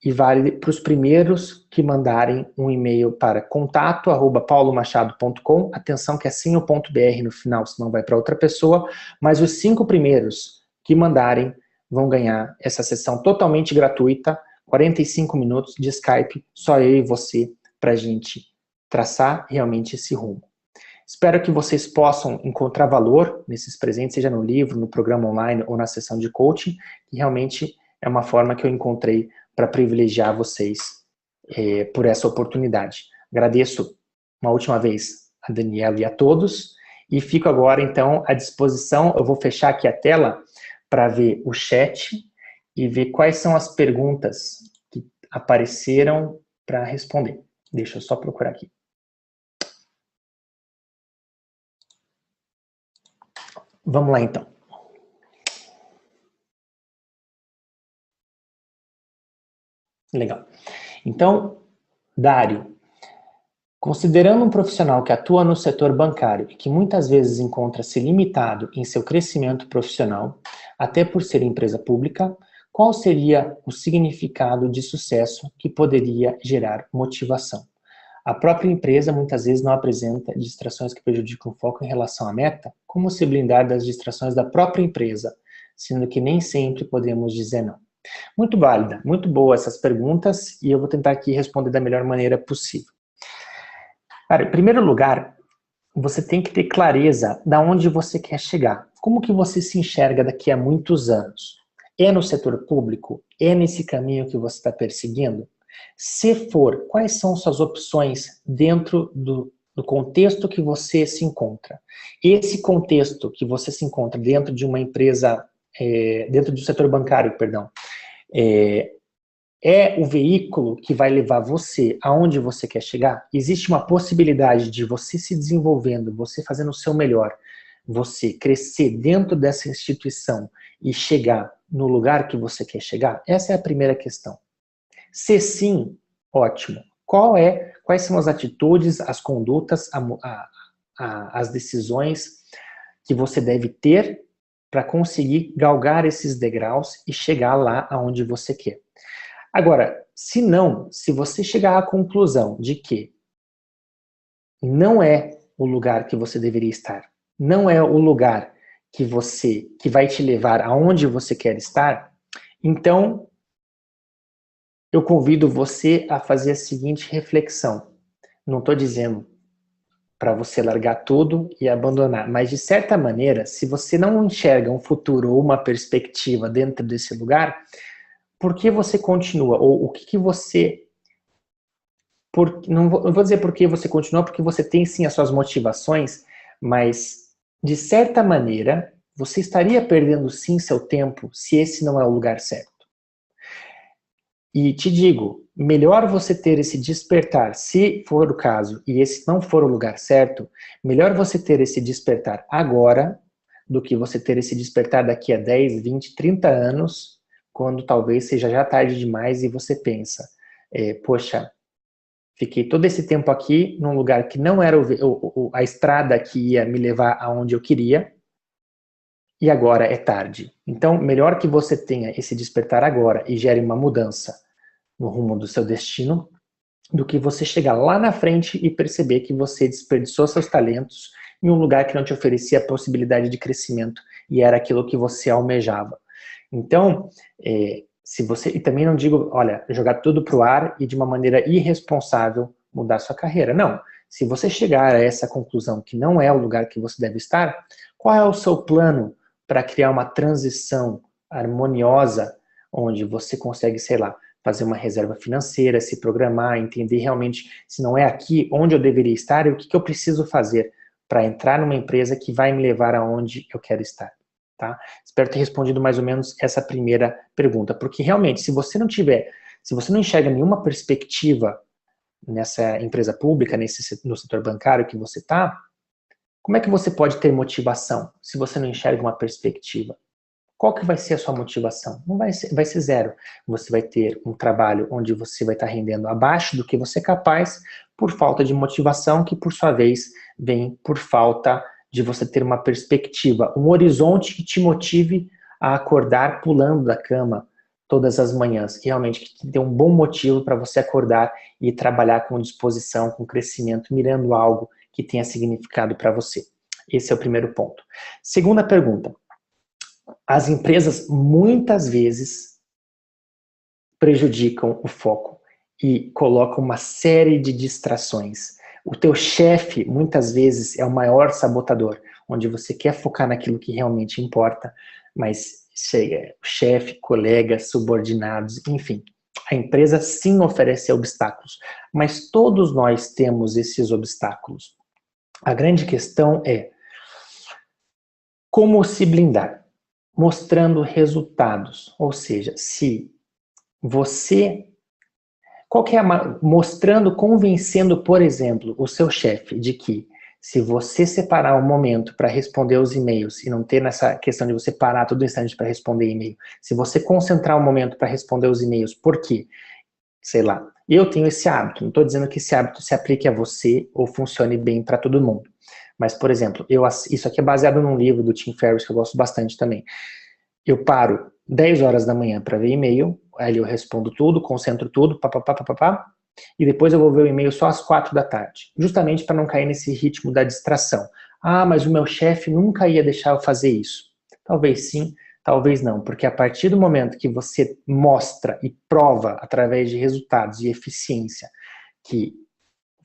e vale para os primeiros que mandarem um e-mail para contato@paulomachado.com, atenção que é sem o .br no final, senão vai para outra pessoa, mas os 5 primeiros que mandarem vão ganhar essa sessão totalmente gratuita, 45 minutos de Skype, só eu e você, para a gente traçar realmente esse rumo. Espero que vocês possam encontrar valor nesses presentes, seja no livro, no programa online ou na sessão de coaching, que realmente é uma forma que eu encontrei para privilegiar vocês por essa oportunidade. Agradeço uma última vez a Daniela e a todos, e fico agora então à disposição. Eu vou fechar aqui a tela para ver o chat e ver quais são as perguntas que apareceram para responder. Deixa eu só procurar aqui. Vamos lá, então. Legal. Então, Dário, considerando um profissional que atua no setor bancário e que muitas vezes encontra-se limitado em seu crescimento profissional, até por ser empresa pública, qual seria o significado de sucesso que poderia gerar motivação? A própria empresa muitas vezes não apresenta distrações que prejudicam o foco em relação à meta. Como se blindar das distrações da própria empresa, sendo que nem sempre podemos dizer não? Muito válida, muito boa essas perguntas e eu vou tentar aqui responder da melhor maneira possível. Cara, em primeiro lugar, você tem que ter clareza de onde você quer chegar. Como que você se enxerga daqui a muitos anos? É no setor público? É nesse caminho que você está perseguindo? Se for, quais são suas opções dentro do contexto que você se encontra? Esse contexto que você se encontra dentro de uma empresa, dentro do setor bancário, perdão, é o veículo que vai levar você aonde você quer chegar? Existe uma possibilidade de você se desenvolvendo, você fazendo o seu melhor, você crescer dentro dessa instituição e chegar no lugar que você quer chegar? Essa é a primeira questão. Se sim, ótimo. Quais são as atitudes, as condutas, as decisões que você deve ter para conseguir galgar esses degraus e chegar lá aonde você quer? Agora, se você chegar à conclusão de que não é o lugar que você deveria estar, não é o lugar que vai te levar aonde você quer estar, então eu convido você a fazer a seguinte reflexão. Não estou dizendo para você largar tudo e abandonar, mas de certa maneira, se você não enxerga um futuro ou uma perspectiva dentro desse lugar, por que você continua? Ou o que você... não vou dizer por que você continua, porque você tem sim as suas motivações, mas de certa maneira, você estaria perdendo sim seu tempo se esse não é o lugar certo. E te digo, melhor você ter esse despertar, se for o caso, e esse não for o lugar certo, melhor você ter esse despertar agora, do que você ter esse despertar daqui a 10, 20, 30 anos, quando talvez seja já tarde demais e você pensa, poxa, fiquei todo esse tempo aqui num lugar que não era a estrada que ia me levar aonde eu queria, e agora é tarde. Então, melhor que você tenha esse despertar agora e gere uma mudança no rumo do seu destino, do que você chegar lá na frente e perceber que você desperdiçou seus talentos em um lugar que não te oferecia a possibilidade de crescimento e era aquilo que você almejava. Então, e também não digo, olha, jogar tudo para o ar e de uma maneira irresponsável mudar sua carreira. Não. Se você chegar a essa conclusão que não é o lugar que você deve estar, qual é o seu plano para criar uma transição harmoniosa onde você consegue, sei lá, fazer uma reserva financeira, se programar, entender realmente se não é aqui onde eu deveria estar e o que eu preciso fazer para entrar numa empresa que vai me levar aonde eu quero estar. Tá? Espero ter respondido mais ou menos essa primeira pergunta, porque realmente, se você não enxerga nenhuma perspectiva nessa empresa pública, no setor bancário que você está, como é que você pode ter motivação se você não enxerga uma perspectiva? Qual que vai ser a sua motivação? Não vai ser zero. Você vai ter um trabalho onde você vai estar rendendo abaixo do que você é capaz por falta de motivação, que por sua vez vem por falta de você ter uma perspectiva, um horizonte que te motive a acordar pulando da cama todas as manhãs. E realmente que te dê um bom motivo para você acordar e trabalhar com disposição, com crescimento, mirando algo que tenha significado para você. Esse é o primeiro ponto. Segunda pergunta. As empresas muitas vezes prejudicam o foco e colocam uma série de distrações. O teu chefe muitas vezes é o maior sabotador, onde você quer focar naquilo que realmente importa, mas chefe, colegas, subordinados, enfim. A empresa sim oferece obstáculos, mas todos nós temos esses obstáculos. A grande questão é como se blindar, mostrando resultados, ou seja, se você mostrando, convencendo, por exemplo, o seu chefe de que se você separar um momento para responder os e-mails e não ter nessa questão de você parar todo instante para responder e-mail, se você concentrar um momento para responder os e-mails, por quê? Sei lá, eu tenho esse hábito, não estou dizendo que esse hábito se aplique a você ou funcione bem para todo mundo. Mas, por exemplo, isso aqui é baseado num livro do Tim Ferriss que eu gosto bastante também. Eu paro 10 horas da manhã para ver e-mail, aí eu respondo tudo, concentro tudo, papapá, e depois eu vou ver o e-mail só às 4 da tarde, justamente para não cair nesse ritmo da distração. Ah, mas o meu chefe nunca ia deixar eu fazer isso. Talvez sim, talvez não, porque a partir do momento que você mostra e prova através de resultados e eficiência que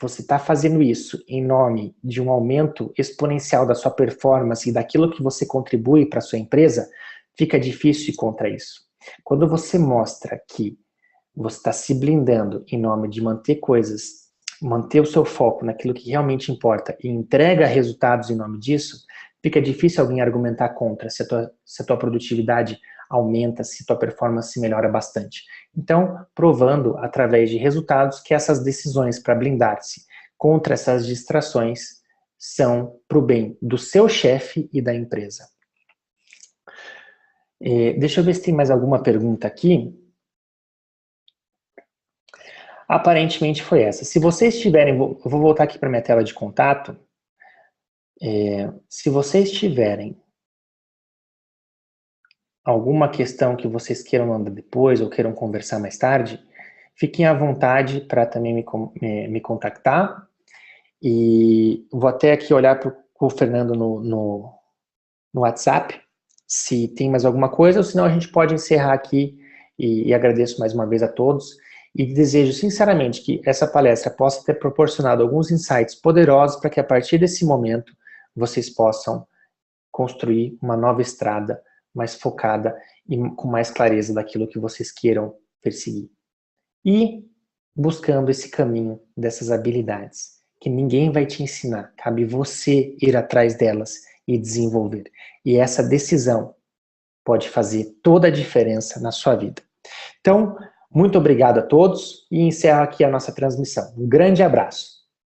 você está fazendo isso em nome de um aumento exponencial da sua performance e daquilo que você contribui para a sua empresa, fica difícil ir contra isso. Quando você mostra que você está se blindando em nome de manter o seu foco naquilo que realmente importa e entrega resultados em nome disso, fica difícil alguém argumentar contra se a tua produtividade aumenta, se a tua performance melhora bastante. Então, provando através de resultados que essas decisões para blindar-se contra essas distrações são para o bem do seu chefe e da empresa. Deixa eu ver se tem mais alguma pergunta aqui. Aparentemente foi essa. Se vocês tiverem, eu vou voltar aqui para minha tela de contato. Se vocês tiverem alguma questão que vocês queiram mandar depois ou queiram conversar mais tarde, fiquem à vontade para também me contactar. E vou até aqui olhar para o Fernando no WhatsApp, se tem mais alguma coisa, ou senão a gente pode encerrar aqui e agradeço mais uma vez a todos. E desejo sinceramente que essa palestra possa ter proporcionado alguns insights poderosos para que a partir desse momento vocês possam construir uma nova estrada mais focada e com mais clareza daquilo que vocês queiram perseguir. E buscando esse caminho dessas habilidades, que ninguém vai te ensinar, cabe você ir atrás delas e desenvolver. E essa decisão pode fazer toda a diferença na sua vida. Então, muito obrigado a todos e encerro aqui a nossa transmissão. Um grande abraço.